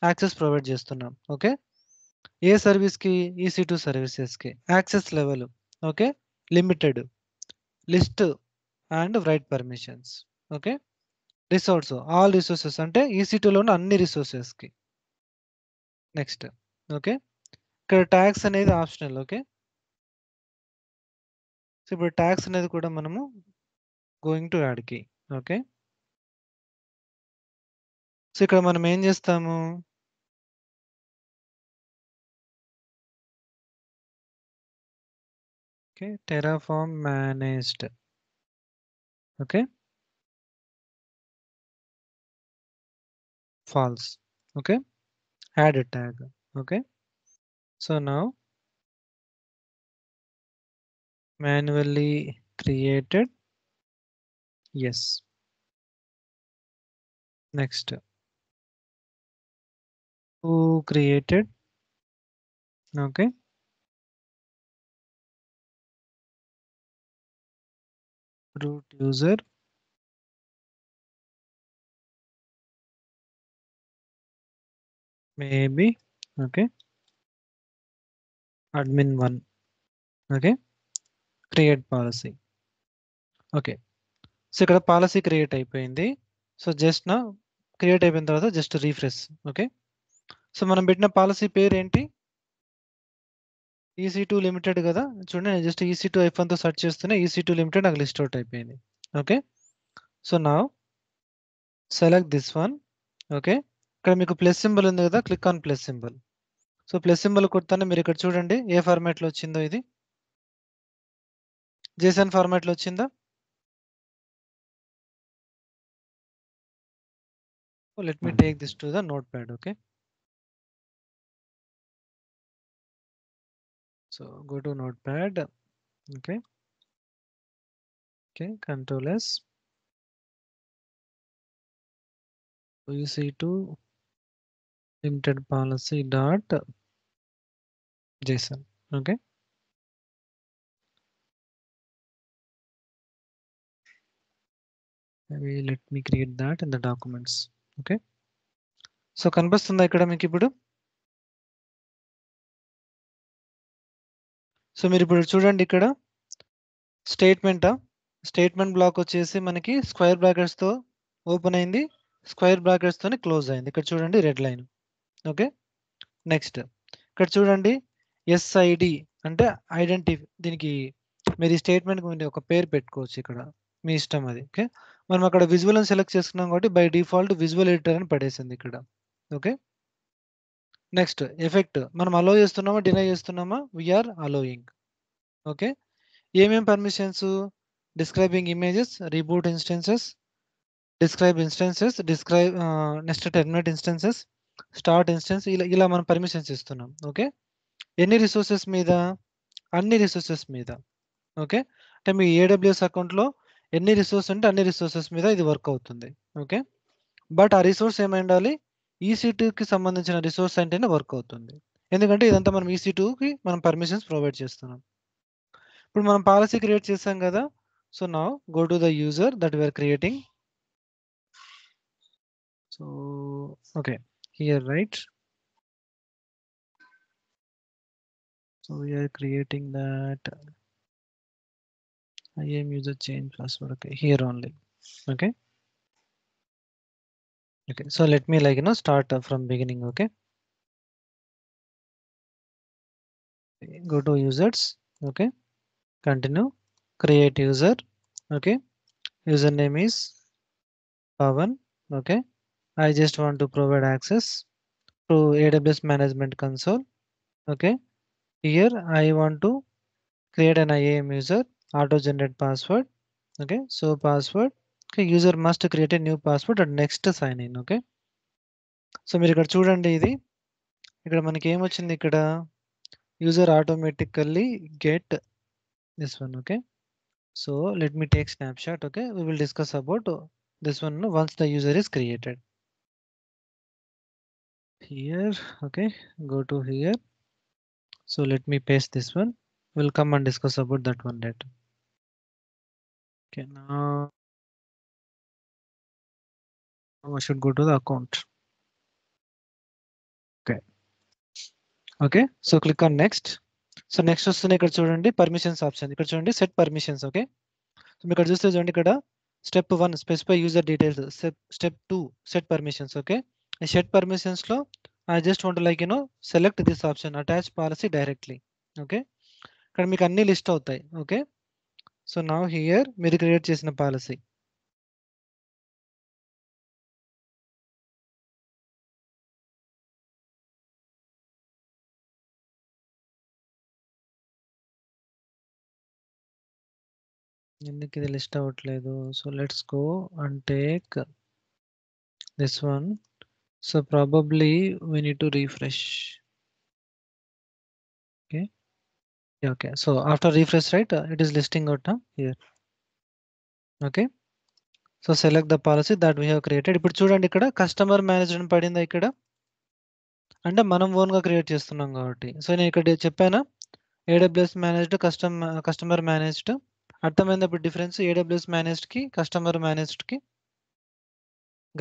యాక్సెస్ ప్రొవైడ్ చేస్తున్నాం. ఓకే, ఏ సర్వీస్కి, EC2 సర్వీసెస్కి access level. Okay, limited, list and write permissions. Okay, resource, all resources అంటే EC2లో ఉన్న అన్ని రిసోర్సెస్కి. నెక్స్ట్. ఓకే, ఇక్కడ ట్యాక్స్ అనేది ఆప్షనల్. ఓకే, సో ఇప్పుడు ట్యాక్స్ అనేది కూడా మనము గోయింగ్ టు యాడ్ కి. ఓకే, సో ఇక్కడ మనం ఏం చేస్తాము, okay, Terraform managed. Okay, false. Okay, add tag. Okay, so now manually created. Yes, next, who created. Okay, root user, maybe Okay, admin 1. Okay, create policy. Okay, so ఇక్కడ policy create అయిపోయింది. So just నా create అయిపోయిన తర్వాత just refresh. Okay, so మనం పెట్టిన policy పేరు ఏంటి? EC2 limited కదా. చూడండి, నేను జస్ట్ EC2 F1తో సెర్చ్ చేస్తూనే EC2 లిమిటెడ్ నాకు లిస్ట్ అవుట్ అయిపోయింది. ఓకే, సో నా సెలెక్ట్ దిస్ వన్. ఓకే, ఇక్కడ మీకు ప్లస్ సింబల్ ఉంది కదా, click on plus symbol. So plus symbol కొడతానే మీరు ఇక్కడ చూడండి ఏ ఫార్మాట్లో వచ్చిందో. ఇది JSON ఫార్మాట్లో వచ్చిందా? Let me take this to the note pad. Okay, so go to note pad. Okay, okay, Control S, EC2 limited policy dot JSON. Okay, maybe let me create that in the documents. Okay, so కనిపిస్తుందా ఇక్కడ మీకు ఇప్పుడు? So మీరు ఇప్పుడు చూడండి ఇక్కడ statement black వచ్చేసి మనకి స్క్వేర్ బ్రాకెట్స్ తో ఓపెన్ అయింది, స్క్వేర్ బ్రాకెట్స్ తోని క్లోజ్ అయింది. ఇక్కడ చూడండి రెడ్ లైన్. ఓకే, నెక్స్ట్ ఇక్కడ చూడండి SID అంటే ఐడెంటిటీ. దీనికి మీరు ఈ స్టేట్మెంట్ ఒక పేరు పెట్టుకోవచ్చు, ఇక్కడ మీ ఇష్టం అది. ఓకే, మనం అక్కడ విజువల్ అని సెలెక్ట్ చేసుకున్నాం కాబట్టి బై డిఫాల్ట్ విజువల్ ఎడిటర్ అని పడేసింది ఇక్కడ. ఓకే, నెక్స్ట్ ఎఫెక్ట్ మనం అలో చేస్తున్నామా డినై చేస్తున్నామా? We're allowing. ఓకే, ఏమేం permissions? Describing images, reboot instances, describe instances, describe next terminate instances, start instance, ఇలా మనం పర్మిషన్స్ ఇస్తున్నాం. ఓకే, ఎన్ని రిసోర్సెస్ మీద? అన్ని రిసోర్సెస్ మీద. ఓకే, అంటే మీ AWS అకౌంట్లో ఎన్ని రిసోర్స్ ఉంటే అన్ని రిసోర్సెస్ మీద ఇది వర్క్ అవుతుంది. ఓకే, బట్ ఆ రిసోర్స్ ఏమై ఉండాలి? EC2కి సంబంధించిన రిసోర్స్ అంటేనే వర్క్ అవుతుంది. ఎందుకంటే ఇదంతా మనం EC2కి మనం పర్మిషన్స్ ప్రొవైడ్ చేస్తున్నాం. ఇప్పుడు మనం పాలసీ క్రియేట్ చేసాం కదా. So now go to the user that we're creating. So okay, here right. So we're creating that IAM user change password. Okay, here only. Okay, okay, so let me start from beginning. Okay, go to users. Okay, continue, create user. Okay, username is Pavan. Okay, I just want to provide access to AWS management console. Okay, here I want to create an IAM user, auto generate password. Okay, so password. Okay, user must create a new password and next sign in. Okay, so మీరు ఇక్కడ చూడండి, ఇది ఇక్కడ మనకి ఏమొచ్చింది? ఇక్కడ user automatically get this one. Okay, so let me take snapshot. Okay, we will discuss about this one once the user is created. Here, okay, go to here. So let me paste this one. We'll come and discuss about that one later. Okay, now I should go to the account. Okay, okay, so click on next. So next వస్తుంది ఇక్కడ చూడండి permissions option. ఇక్కడ చూడండి set permissions. Okay, so ఇక్కడ చూస్తే చూడండి ఇక్కడ step 1 specify user details, step 2 set permissions. Okay, ఈ సెట్ పర్మిషన్స్ లో I just want select this option attach policy directly. Okay, ఇక్కడ మీకు అన్ని లిస్ట్ అవుతాయి. ఓకే, సో నౌ హియర్ మీరు క్రియేట్ చేసిన పాలసీ. ఎందుకు ఇది లిస్ట్ అవ్వట్లేదు? So let's go and take this one. So probably we need to refresh. Okay, yeah, okay, so after refresh, right, it is listing out here. Okay, so select the policy that we have created. ఇప్పుడు చూడండి ఇక్కడ customer managed పడిందా ఇక్కడ, అంటే మనం ఓన్గా create చేస్తున్నాం కాబట్టి. సో నేను ఇక్కడ చెప్పానా AWS మేనేజ్డ్, కస్టమర్ మేనేజ్డ్. అర్థమైంది ఇప్పుడు డిఫరెన్స్ AWS మేనేజ్డ్కి కస్టమర్ మేనేజ్డ్కి?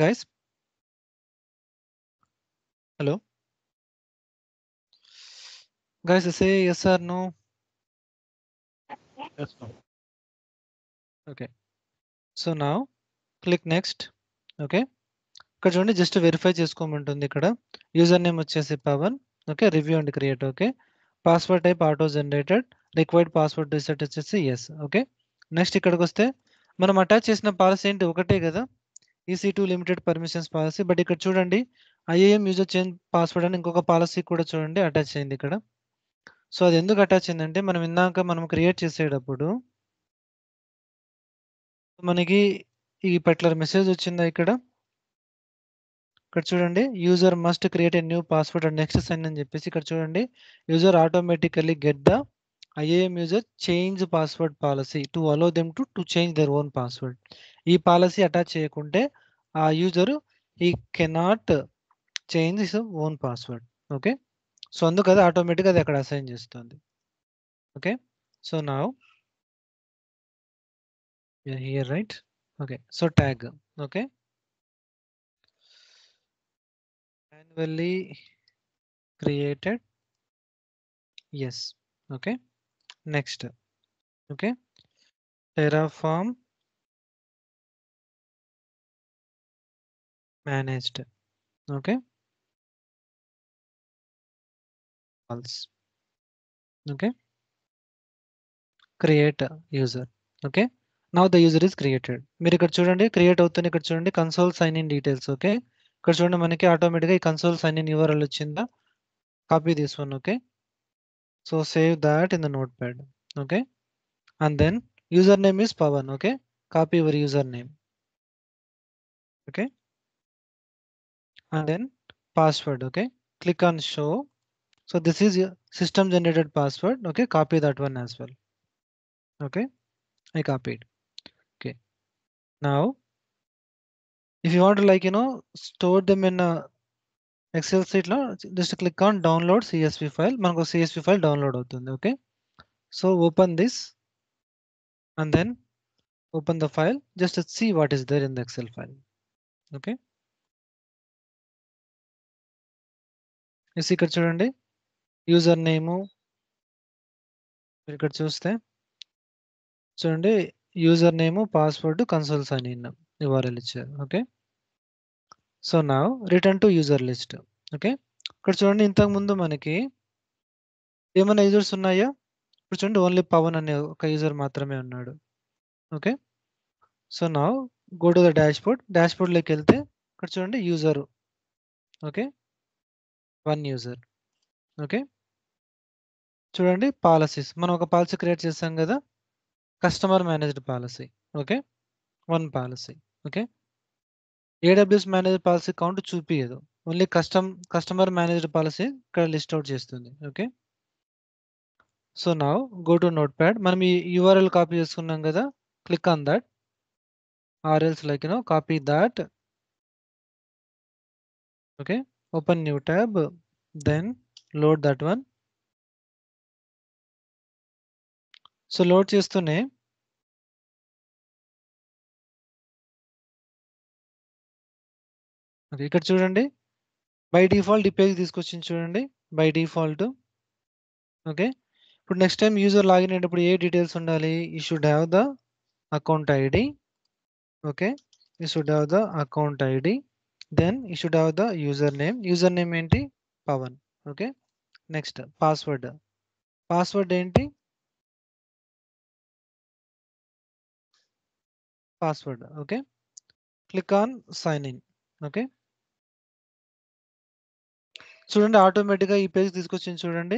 Guys, hello. Guys, say yes or no. Yes, no. Okay. So now click next. Okay. ఇక్కడ చూడండి జస్ట్ వెరిఫై చేసుకోమంటుంది ఇక్కడ. యూజర్ నేమ్ వచ్చేసి Pavan. Okay, review and create. Okay, password type auto generated, required password reset వచ్చేసి yes. Okay, next ఇక్కడికి వస్తే మనం attach చేసిన policy ఏంటి, ఒకటే కదా, EC2 limited permissions policy. But ఇక్కడ చూడండి IAM యూజర్ చేంజ్ పాస్వర్డ్ అని ఇంకొక పాలసీ కూడా చూడండి అటాచ్ అయింది ఇక్కడ. సో అది ఎందుకు అటాచ్ అయిందంటే మనం ఇందాక మనం క్రియేట్ చేసేటప్పుడు మనకి ఈ పర్టికులర్ మెసేజ్ వచ్చిందా ఇక్కడ. ఇక్కడ చూడండి user must create a new password and next sign అని చెప్పేసి ఇక్కడ చూడండి user automatically get the IAM user change password policy to allow them to change their own password. ఈ పాలసీ అటాచ్ చేయకుంటే ఆ యూజర్ ఈ cannot change his own password. Okay, so అందుకు అది ఆటోమేటిక్గా అది అక్కడ అసైన్ చేస్తుంది. Okay, so now here right. Okay, so tag. Okay, manually created. Yes. Okay, next. Okay, Terraform managed. Okay, false. Okay, create user. Okay, now the user is created. మీరు ఇక్కడ చూడండి create అవుతుంది. ఇక్కడ చూడండి console sign in details. Okay, ఇక్కడ చూడండి మనకి ఆటోమేటిక్గా ఈ కన్సోల్ సైన్ ఇన్ URL వచ్చిందా. Copy this one. Okay, so save that in the notepad. Okay, and then username is Pawan. Okay, copy your username. Okay, and then password. Okay, click on show. So this is your system generated password. Okay, copy that one as well. Okay, I copied. Okay, now if you want to store them in a Excel sheet లో just click on download CSV file. మనకు CSV file download అవుతుంది. Okay, so open this and then open the file just to see what is there in the Excel file. Okay, ఇక్కడ చూడండి user name. ఇక్కడ చూస్తే చూడండి user name, password, console sign in URL ఇచ్చారు. Okay, so నా return to user list. Okay, ఇక్కడ చూడండి ఇంతకు ముందు మనకి ఏమైనా యూజర్స్ ఉన్నాయా. ఇప్పుడు చూడండి ఓన్లీ పవన్ అనే ఒక యూజర్ మాత్రమే ఉన్నాడు. ఓకే, సో నా గో టు ద డాష్ బోర్డ్లోకి వెళ్తే ఇక్కడ చూడండి user. Okay, one user. Okay, చూడండి పాలసీస్ మనం ఒక పాలసీ క్రియేట్ చేసాం కదా, customer managed policy. Okay, one policy. Okay, AWS managed policy count చూపియదు, ఓన్లీ కస్టమర్ మేనేజ్డ్ పాలసీ ఇక్కడ లిస్ట్ అవుట్ చేస్తుంది. Okay, so now go to notepad. మనం ఈ URL కాపీ చేసుకున్నాం కదా, click on that or else copy that. Okay, open new tab, then load that one. So load చేస్తూనే okay ఇక్కడ చూడండి by default ఈ page తీసుకొచ్చింది చూడండి బై డిఫాల్ట్. ఓకే, ఇప్పుడు నెక్స్ట్ టైం యూజర్ లాగిన్ అయినప్పుడు ఏ డీటెయిల్స్ ఉండాలి, you should have the account ID. Okay, you should have the account ID, then you should have the user name ఏంటి, Pavan. Okay, next password ఏంటి, password. Okay, click on sign in. Okay, చూడండి ఆటోమేటిక్గా ఈ page తీసుకొచ్చింది చూడండి.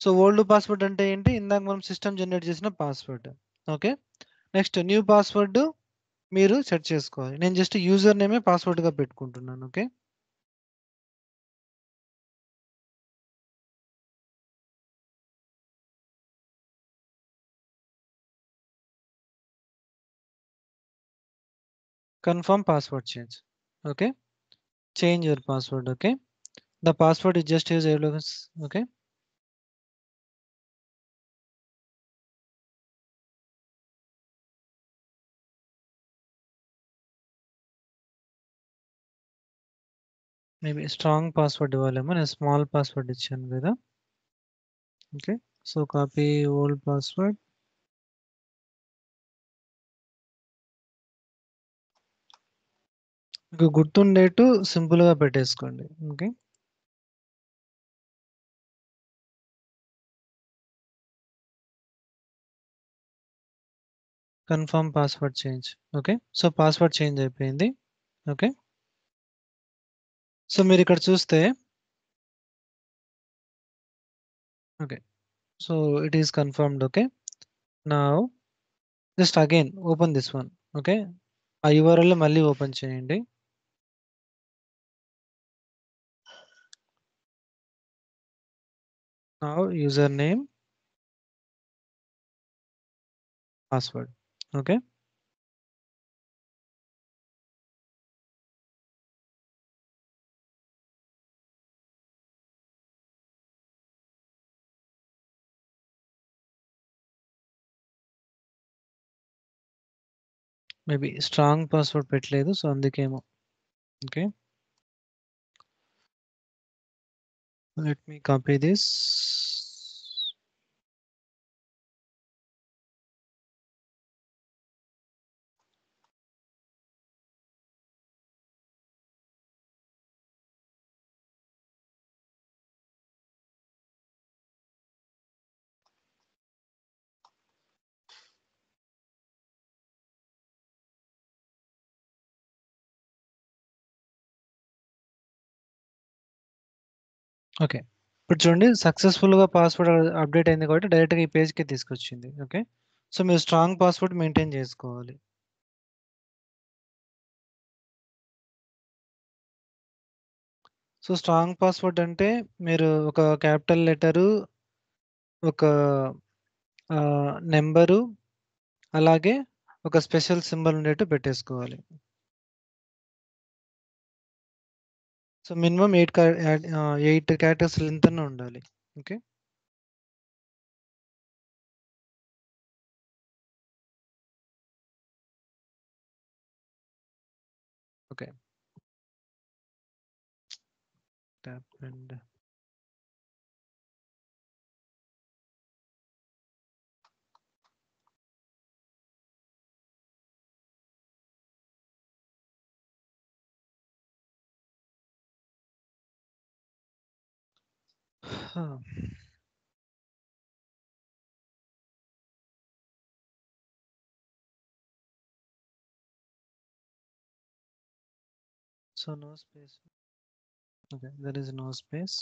So old password అంటే ఏంటి, ఇందాక మనం సిస్టమ్ జనరేట్ చేసిన password. Okay, next new password మీరు సెట్ చేసుకోవాలి. నేను జస్ట్ యూజర్ నేమే పాస్వర్డ్గా పెట్టుకుంటున్నాను. Okay, confirm password change. Okay, change your password. Okay, the password is just use AWS. Okay, maybe strong password ఇవ్వాలేమో, నేను స్మాల్ పాస్వర్డ్ ఇచ్చాను కదా. Okay, so copy old password. మీకు గుర్తుండేట్టు సింపుల్గా పెట్టేసుకోండి. Okay, confirm password change. Okay, so password change అయిపోయింది. Okay, so మీరు ఇక్కడ చూస్తే okay, so it is confirmed. Okay, నా just again open this one. Okay, ఆ యూఆర్ఎల్ మళ్ళీ ఓపెన్ చేయండి. నా user name, password. Okay, maybe strong password పెట్టలేదు, సో అందుకేమో. Okay, let me copy this. Okay, ఇప్పుడు చూడండి సక్సెస్ఫుల్గా పాస్వర్డ్ అప్డేట్ అయింది కాబట్టి డైరెక్ట్గా ఈ పేజ్కి తీసుకొచ్చింది. ఓకే, సో మీరు స్ట్రాంగ్ పాస్వర్డ్ మెయింటైన్ చేసుకోవాలి. సో స్ట్రాంగ్ పాస్వర్డ్ అంటే మీరు ఒక క్యాపిటల్ లెటరు, ఒక నెంబరు, అలాగే ఒక స్పెషల్ సింబల్ ఉండేట్టు పెట్టేసుకోవాలి. సో మినిమం 8 క్యారెక్టర్స్ లెంత్ అన్న ఉండాలి. Okay, okay, tap and so no space. Okay, there is no space.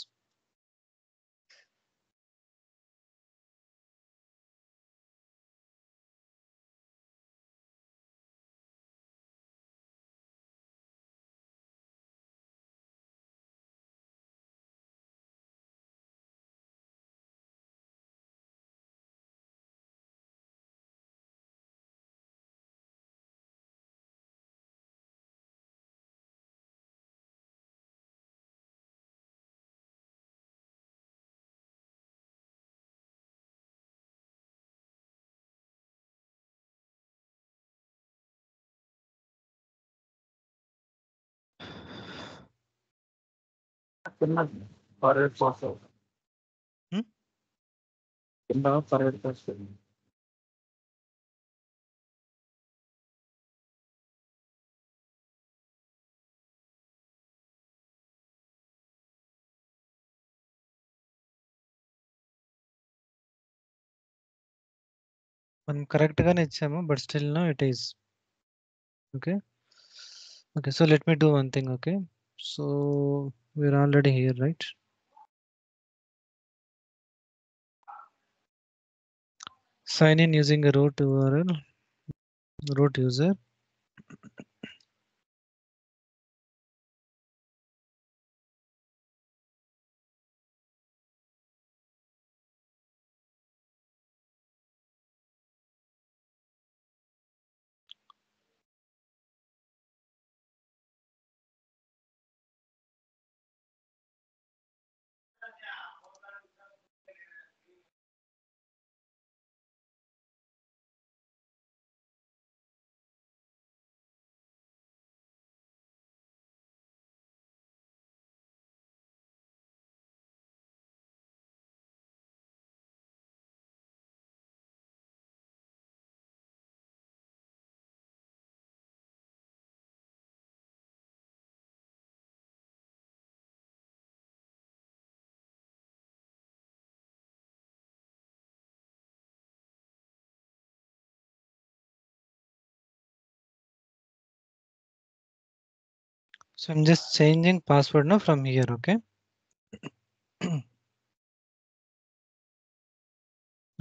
కింద ఫార్వర్డ్ పాస్ Hmm? కింద ఫార్వర్డ్ పాస్ మనం కరెక్ట్ గానే ఇచ్చాము, but still no it is. Okay, okay, so let me do one thing. Okay, so we're already here, right? Sign in using a root URL, root user. So I'm just changing password now from here, okay?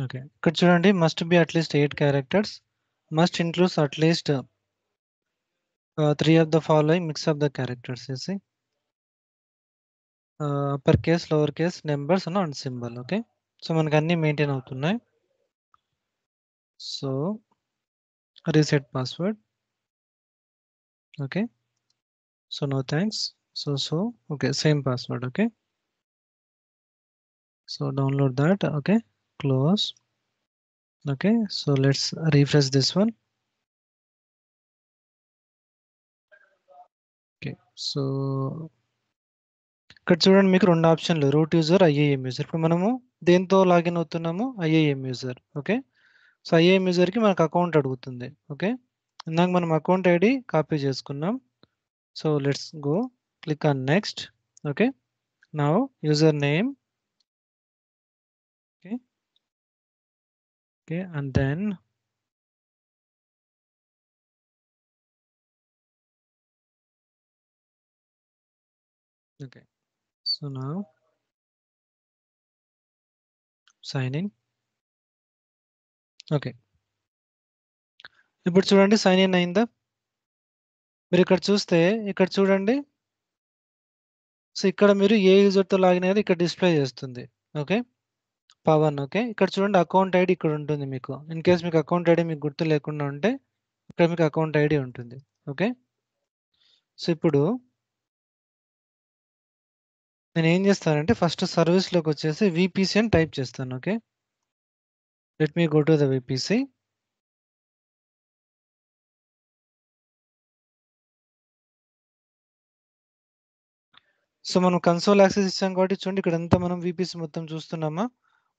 Okay. ఇక్కడ చూడండి, must be at least 8 characters. Must includes at least 3 of the following mix of the characters. You see, upper case, lower case, numbers and symbol. Okay. So మనకు అన్ని maintain అవుతున్నాయి. So reset password. Okay. So no thanks. So okay, same password. Okay. So download that. Okay. Close. Okay. So let's refresh this one. Okay. So ఇక్కడ చూడండి, మీకు 2 ఆప్షన్లు, root user, IIM user. ఇప్పుడు మనము దేంతో లాగిన్ అవుతున్నాము? IAM user. Okay. So IAM యూజర్కి మనకు అకౌంట్ అడుగుతుంది. ఓకే. ఇందాక మనం అకౌంట్ ఐడి కాపీ చేసుకున్నాం. So let's go, click on next. Okay. Now user name. Okay. Okay. And then okay. So now sign in. Okay. ఇప్పుడు చూడండి, sign in అయిందా? మీరు ఇక్కడ చూస్తే, ఇక్కడ చూడండి. సో ఇక్కడ మీరు ఏ యూజర్తో లాగిన్ అయ్యారో ఇక్కడ డిస్ప్లే చేస్తుంది. ఓకే. పవన్. ఓకే. ఇక్కడ చూడండి, అకౌంట్ ఐడి ఇక్కడ ఉంటుంది మీకు. ఇన్ కేస్ మీకు అకౌంట్ ఐడి మీకు గుర్తు లేకుండా ఉంటే ఇక్కడ మీకు అకౌంట్ ఐడి ఉంటుంది. ఓకే. సో ఇప్పుడు నేను ఏం చేస్తానంటే, ఫస్ట్ సర్వీస్లోకి వచ్చేసి విపిసి అని టైప్ చేస్తాను. Okay. Let me go to the VPC. So మనం కన్సోల్ యాక్సెస్ ఇచ్చాం కాబట్టి చూడండి, ఇక్కడ అంతా మనం విపిసి మొత్తం చూస్తున్నామా?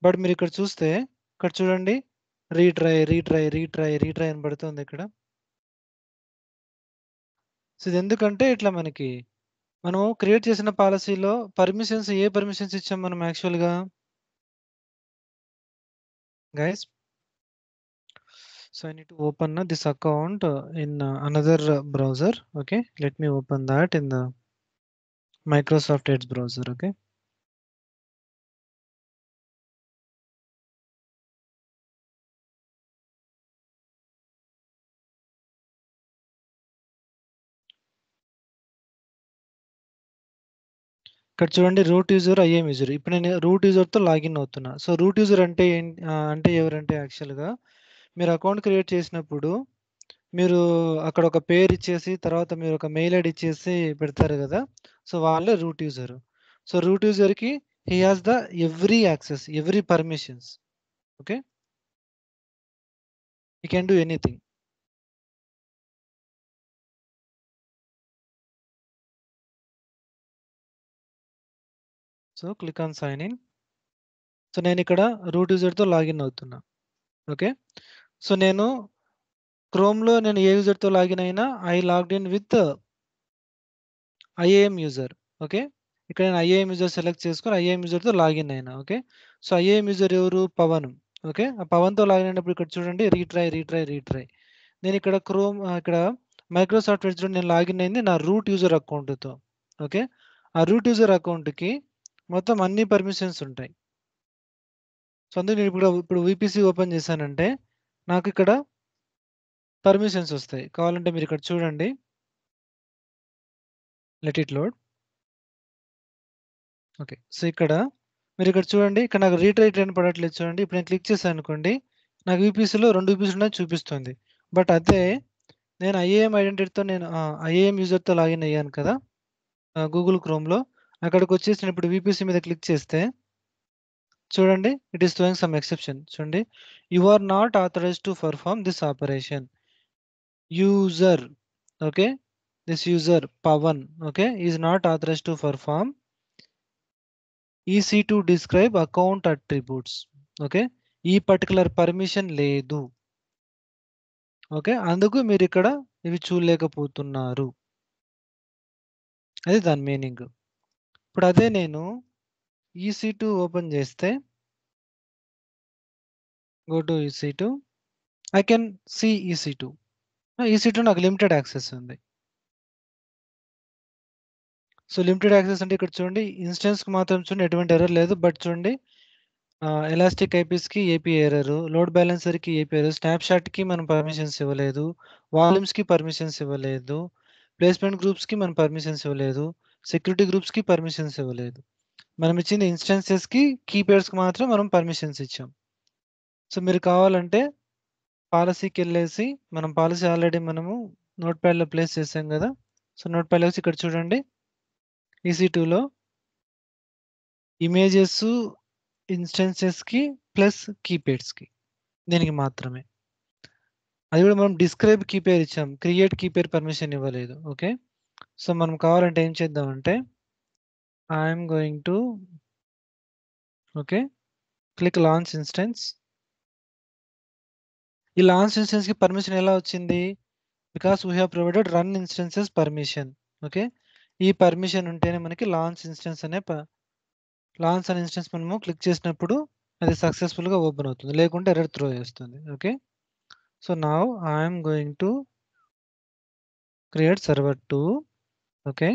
బట్ మీరు ఇక్కడ చూస్తే, ఇక్కడ చూడండి, రీట్రై రీట్రై రీట్రై రీట్రై అని పడుతుంది ఇక్కడ. సో ఇది ఎందుకంటే ఇట్లా మనకి మనం క్రియేట్ చేసిన పాలసీలో పర్మిషన్స్, ఏ పర్మిషన్స్ ఇచ్చాం మనం యాక్చువల్గా guys? So I need to open this account in another browser. Okay, let me open that in the Microsoft Edge browser. Okay. ఇక్కడ చూడండి, రూట్ యూజర్, ఐఎం యూజర్. ఇప్పుడు నేను రూట్ యూజర్తో లాగిన్ అవుతున్నా. సో రూట్ యూజర్ అంటే అంటే ఎవరంటే యాక్చువల్గా మీరు అకౌంట్ క్రియేట్ చేసినప్పుడు మీరు అక్కడ ఒక పేరు ఇచ్చేసి తర్వాత మీరు ఒక మెయిల్ ఐడి ఇచ్చేసి పెడతారు కదా. సో వాళ్ళే రూట్ యూజర్. సో రూట్ యూజర్కి he has the every access, every permissions. Okay. He can do anything. So click on sign in. So నేను ఇక్కడ రూట్ యూజర్తో లాగిన్ అవుతున్నా. ఓకే. సో నేను క్రోమ్లో నేను ఏ యూజర్తో లాగిన్ అయినా I logged in with IAM user. Okay. ఇక్కడ నేను ఐఏఎం యూజర్ సెలెక్ట్ చేసుకొని ఐఏఎం యూజర్తో లాగిన్ అయినా. ఓకే. సో ఐఏఎం యూజర్ ఎవరు? పవన్. ఓకే. ఆ పవన్తో లాగిన్ అయినప్పుడు ఇక్కడ చూడండి, రీట్రై రీట్రై రీట్రై. నేను ఇక్కడ ఇక్కడ మైక్రోసాఫ్ట్ ఎడ్జ్లో నేను లాగిన్ అయింది నా రూట్ యూజర్ అకౌంట్తో. ఓకే. ఆ రూట్ యూజర్ అకౌంట్కి మొత్తం అన్ని పర్మిషన్స్ ఉంటాయి. సో అందుకే నేను ఇప్పుడు విపిసి ఓపెన్ చేశానంటే నాకు ఇక్కడ పర్మిషన్స్ వస్తాయి. కావాలంటే మీరు ఇక్కడ చూడండి, let it load. Okay. So ఇక్కడ మీరు ఇక్కడ చూడండి, ఇక్కడ నాకు రీట్రైట్ అని పడట్లేదు చూడండి. ఇప్పుడు నేను క్లిక్ చేశాను అనుకోండి, నాకు విపిసిలో 2 విపిసి ఉన్నాయి చూపిస్తుంది. బట్ అదే నేను ఐఏఎం ఐడెంటిటీతో నేను ఐఏఎం యూజర్తో లాగిన్ అయ్యాను కదా గూగుల్ క్రోమ్లో. అక్కడికి వచ్చేసి నేను ఇప్పుడు విపిసి మీద క్లిక్ చేస్తే చూడండి, it is showing some exception. చూడండి, you are not authorized to perform this operation. User, okay, this user Pawan, okay, is not authorized to perform EC2 describe account attributes. Okay. ఈ particular permission లేదు. Okay. అందుకు మీరు ఇక్కడ ఇవి చూడలేకపోతున్నారు. అది దాని meaning. ఇప్పుడు అదే నేను EC2 ఓపెన్ చేస్తే, go to EC2, I can see EC2. EC2 నాకు లిమిటెడ్ యాక్సెస్ ఉంది. సో లిమిటెడ్ యాక్సెస్ అంటే ఇక్కడ చూడండి ఇన్స్టెన్స్కి మాత్రం చూడండి ఎటువంటి ఎర్రర్ లేదు. బట్ చూడండి ఎలాస్టిక్ ఐపీస్కి ఏపీ ఎర్రర్, లోడ్ బ్యాలెన్సర్కి ఏపీ ఎర్రర్, స్నాప్షాట్కి మనం పర్మిషన్స్ ఇవ్వలేదు, వాల్యూమ్స్కి పర్మిషన్స్ ఇవ్వలేదు, ప్లేస్మెంట్ గ్రూప్స్కి మనం పర్మిషన్స్ ఇవ్వలేదు, సెక్యూరిటీ గ్రూప్స్కి పర్మిషన్స్ ఇవ్వలేదు. మనం ఇచ్చిన ఇన్స్టెన్సెస్కి కీపేర్స్కి మాత్రం మనం పర్మిషన్స్ ఇచ్చాం. సో మీరు కావాలంటే పాలసీకి వెళ్ళేసి మనం పాలసీ ఆల్రెడీ మనము నోట్ ప్యాడ్లో ప్లేస్ చేసాం కదా. సో నోట్ ప్యాడ్లో వచ్చి ఇక్కడ చూడండి EC2లో ఇమేజెస్ ఇన్స్టెన్సెస్కి ప్లస్ కీపేర్స్కి దీనికి మాత్రమే. అది కూడా మనం డిస్క్రైబ్ కీపేర్ ఇచ్చాం, క్రియేట్ కీపేర్ పర్మిషన్ ఇవ్వలేదు. ఓకే, సో మనం కావాలంటే ఏం చేద్దామంటే I'm going to okay click launch instance. ఈ లాంచ్ ఇన్స్టెన్స్కి పర్మిషన్ ఎలా వచ్చింది? Because we have provided run instances permission. Okay, ఈ పర్మిషన్ ఉంటేనే మనకి లాంచ్ ఇన్స్టెన్స్ అనే లాంచ్ అనే ఇన్స్టెన్స్ మనము క్లిక్ చేసినప్పుడు అది సక్సెస్ఫుల్గా ఓపెన్ అవుతుంది, లేకుంటే ఎర్రర్ త్రో చేస్తుంది. Okay, so now I'm going to create server 2. Okay,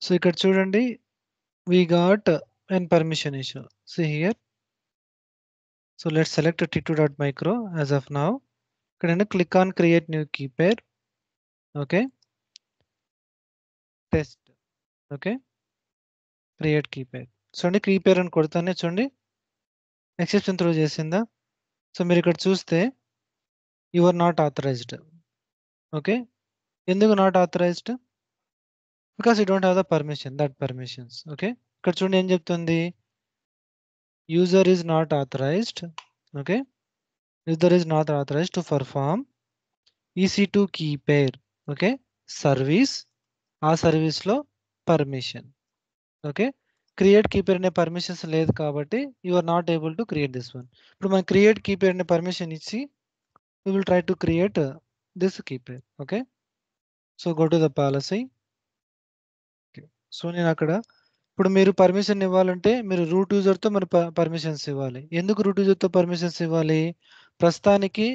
so ఇక్కడ చూడండి we got an permission issue. See here. So let's select t2.micro as of now. Click on create new key pair. Okay. Test. Okay. Create key pair. So key pair and kodtane chundi exception throw chesinda. So మీరు ఇక్కడ చూస్తే you are not authorized. Okay. ఎందుకు not authorized? Because you don't have the permission, that permissions. Okay. ఇక్కడ చూడండి ఏం చెప్తుంది, user is not authorized. Okay. User is not authorized to perform EC2 key pair. Okay, service, ఆ సర్వీస్లో permission. Okay, create key pair అనే permissions లేదు కాబట్టి you are not able to create this one. ఇప్పుడు మనం క్రియేట్ కీపేర్ అనే permission ఇచ్చి we will try to create this key pair. Okay, so go to the policy. సో నేను అక్కడ ఇప్పుడు మీరు పర్మిషన్ ఇవ్వాలంటే మీరు రూట్ యూజర్తో మరి పర్మిషన్స్ ఇవ్వాలి. ఎందుకు రూట్ యూజర్తో పర్మిషన్స్ ఇవ్వాలి? ప్రస్తుతానికి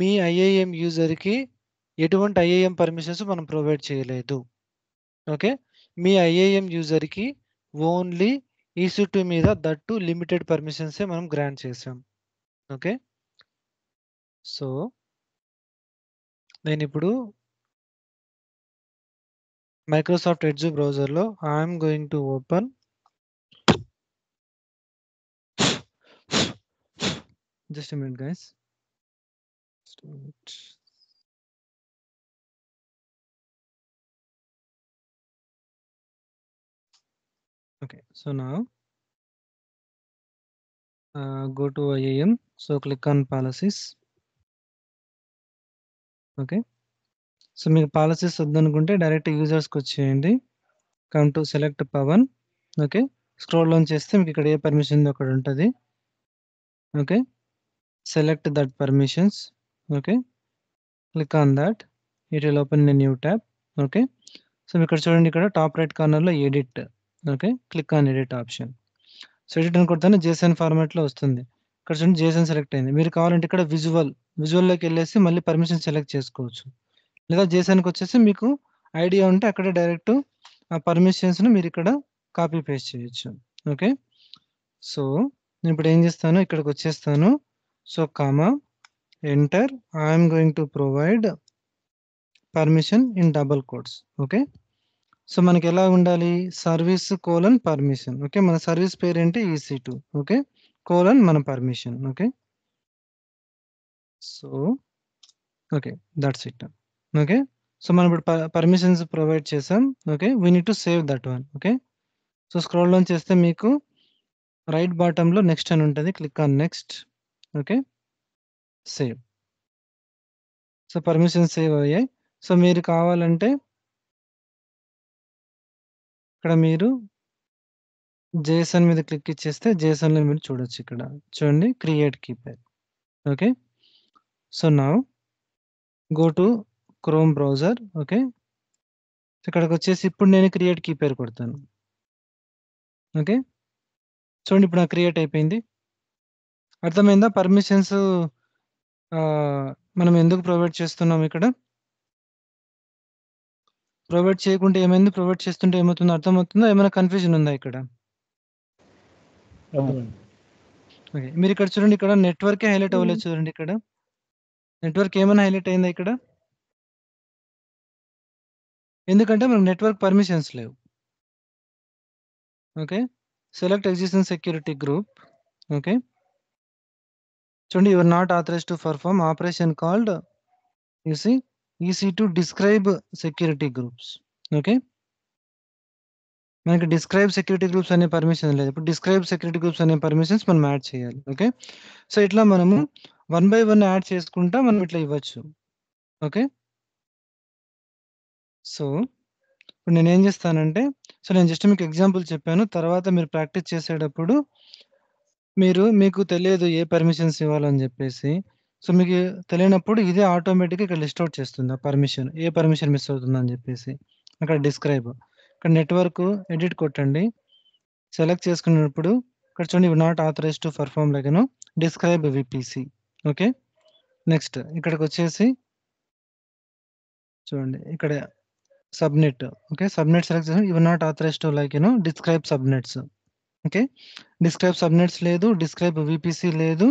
మీ IAM యూజర్కి ఎటువంటి IAM పర్మిషన్స్ మనం ప్రొవైడ్ చేయలేదు. ఓకే, మీ IAM యూజర్కి ఓన్లీ EC2 మీద దట్టు లిమిటెడ్ పర్మిషన్సే మనం గ్రాంట్ చేసాం. ఓకే, సో నేను ఇప్పుడు మైక్రోసాఫ్ట్ ఎడ్జ్ బ్రౌజర్లో I'm going to open just minute guys. Okay, so now go to IAM. So click on policies. Okay, so మీకు policies వద్దనుకుంటే direct యూజర్స్కి వచ్చేయండి. Come to select Pavan. Okay, scroll down చేస్తే మీకు ఇక్కడ ఏ పర్మిషన్ ఉందో అక్కడ ఉంటుంది. Okay, select that permissions. Okay, click on that, it will open a new tab. Okay, so ఇక్కడ చూడండి ఇక్కడ టాప్ రైట్ కార్నర్లో edit. Okay, click on edit option. So edit అని కొడితేనే JSON ఫార్మాట్లో వస్తుంది. ఇక్కడ చూడండి JSON సెలెక్ట్ అయింది. మీరు కావాలంటే ఇక్కడ విజువల్లోకి వెళ్ళేసి మళ్ళీ పర్మిషన్ సెలెక్ట్ చేసుకోవచ్చు, లేదా JSONకి వచ్చేసి మీకు ఐడియా ఉంటే అక్కడ డైరెక్ట్ ఆ పర్మిషన్స్ని మీరు ఇక్కడ కాపీ పేస్ట్ చేయొచ్చు. ఓకే, సో నేను ఇప్పుడు ఏం చేస్తాను, ఇక్కడికి వచ్చేస్తాను. So comma enter, I'm going to provide permission in double quotes. Okay, so మనకి ఎలా ఉండాలి, సర్వీస్ కోలన్ పర్మిషన్. ఓకే, మన సర్వీస్ పేరు ఏంటి EC2. ఓకే, కోలన్ మన permission. Okay, so okay that's it. Okay, so మనం ఇప్పుడు పర్మిషన్స్ ప్రొవైడ్ చేసాం. Okay, we need to save that one. Okay, so scroll down చేస్తే మీకు రైట్ బాటంలో నెక్స్ట్ అని ఉంటుంది, click on next. Okay, save. So permission save అయ్యాయి. So మీరు కావాలంటే ఇక్కడ మీరు JSON మీద క్లిక్ ఇచ్చేస్తే JSONలో మీరు చూడొచ్చు. ఇక్కడ చూడండి create key pair. Okay, so now go to chrome browser. Okay, ఇక్కడికి వచ్చేసి ఇప్పుడు నేను క్రియేట్ కీపేర్ కొడతాను. ఓకే, చూడండి ఇప్పుడు నాకు క్రియేట్ అయిపోయింది. అర్థమైందా? పర్మిషన్స్ మనం ఎందుకు ప్రొవైడ్ చేస్తున్నాం ఇక్కడ? ప్రొవైడ్ చేయకుంటే ఏమైంది? ప్రొవైడ్ చేస్తుంటే ఏమవుతుందో అర్థమవుతుందా? ఏమైనా కన్‌ఫ్యూజన్ ఉందా ఇక్కడ? ఓకే. మీరిక్కడ చూడండి, ఇక్కడ నెట్వర్కే హైలైట్ అవ్వలేదు చూడండి ఇక్కడ. నెట్వర్క్ ఏమైనా హైలైట్ అయిందా ఇక్కడ? ఎందుకంటే మనకు నెట్వర్క్ పర్మిషన్స్ లేవు. Okay. Select existing security group. Okay. చూడండి, you are not authorized to perform operation called you see EC two describe security groups. Okay. మనకి డిస్క్రైబ్ సెక్యూరిటీ గ్రూప్స్ అనే పర్మిషన్ లేదు. ఇప్పుడు డిస్క్రైబ్ సెక్యూరిటీ గ్రూప్స్ అనే permissions మనం add చేయాలి. Okay. So, ఇట్లా మనము 1 బై 1 యాడ్ చేసుకుంటా మనం ఇట్లా ఇవ్వచ్చు. ఓకే. సో, ఇప్పుడు నేనేం చేస్తానంటే, నేను జస్ట్ మీకు ఎగ్జాంపుల్ చెప్పాను. తర్వాత మీరు ప్రాక్టీస్ చేసేటప్పుడు మీకు తెలియదు ఏ పర్మిషన్స్ ఇవ్వాలని జెప్పేసి. సో, మీకు తెలియనప్పుడు ఇదే ఆటోమేటిక్‌గా ఇక్కడ లిస్ట్ ఔట్ చేస్తుంది ఆ పర్మిషన్. ఏ పర్మిషన్ మిస్ అవుతుందని జెప్పేసి. అక్కడ డిస్క్రైబ్. ఇక్కడ నెట్వర్క్ ఎడిట్ కొట్టండి. సెలెక్ట్ చేసుకున్నప్పుడు ఇక్కడ చూడండి, you not authorized to perform like describe VPC. Okay. Next ఇక్కడికొచ్చేసి చూడండి, ఇక్కడ సబ్‌నెట్. ఓకే. సబ్‌నెట్ సెలెక్ట్ చేసి you are not authorized to describe subnets. Okay. Describe subnets లేదు. డిస్క్రైబ్ విపిసి లేదు.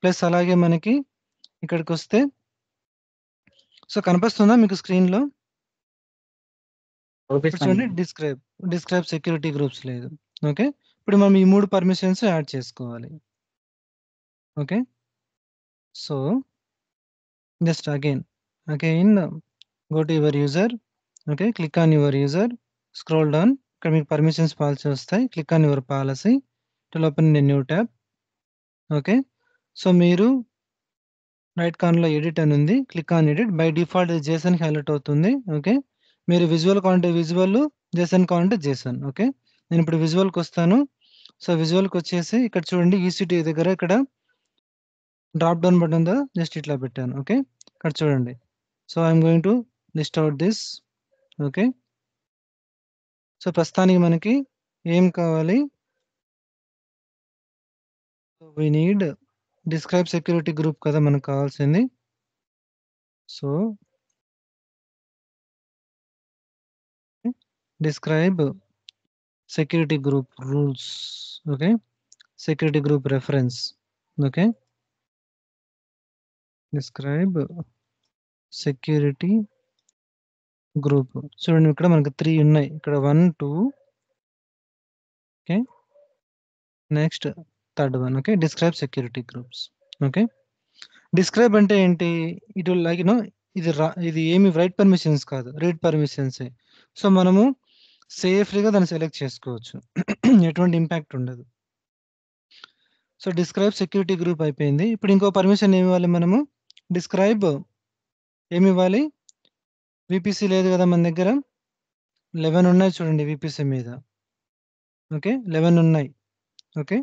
ప్లస్ అలాగే మనకి ఇక్కడికొస్తే కనిపిస్తుందా మీకు స్క్రీన్‌లో? ఇప్పుడు చూడండి, డిస్క్రైబ్ సెక్యూరిటీ గ్రూప్స్ లేదు. ఓకే. ఇప్పుడు మనం ఈ 3 పర్మిషన్స్ యాడ్ చేసుకోవాలి. Okay. So, just again go to your user. Okay. Click on your user. Scroll down. ఇక్కడ మీకు పర్మిషన్స్ పాలసీ వస్తాయి. Click on your policy. It will open in a new tab. Okay. So, మీరు right కార్నర్‌లో edit అని ఉంది. Click on edit. By default ఇది జేసన్‌కి highlight అవుతుంది. Okay. మీరు విజువల్ కావాలంటే విజువల్, జేసన్ కావాలంటే జేసన్. ఓకే. నేను ఇప్పుడు విజువల్‌కొస్తాను. సో, విజువల్‌కొచ్చేసి ఇక్కడ చూడండి, ఈసీటీ దగ్గర ఇక్కడ డ్రాప్ డౌన్ బటన్ ఉందా? జస్ట్ ఇట్లా పెట్టాను. ఓకే. ఇక్కడ చూడండి. So, I am going to list out this. Okay. So, ప్రస్తుతానికి మనకి ఏం కావాలి? We need describe security group కదా మనకు కావాల్సింది. So, describe security group rules. Okay. Security group reference. Okay. Describe security group. చూడండి, ఇక్కడ మనకు 3 ఉన్నాయి. ఇక్కడ 1, 2. Okay. Next third one. Okay. Describe security groups. Okay. Describe అంటే ఏంటి? ఇట్ విల్ ఇది ఏమి రైట్ పర్మిషన్స్ కాదు. రీడ్ పర్మిషన్సే. సో, మనము సేఫ్‌గా దాన్ని సెలెక్ట్ చేసుకోవచ్చు. ఎటువంటి ఇంపాక్ట్ ఉండదు. సో, డిస్క్రైబ్ సెక్యూరిటీ గ్రూప్ అయిపోయింది. ఇప్పుడు ఇంకో పర్మిషన్ ఏమివ్వాలి మనము? డిస్క్రైబ్ ఏమివ్వాలి? వీపీసీ లేదు గదా మన దగ్గర. 11 ఉన్నాయి చూడండి వీపీసీ మీద. ఓకే. 11 ఉన్నాయి. ఓకే.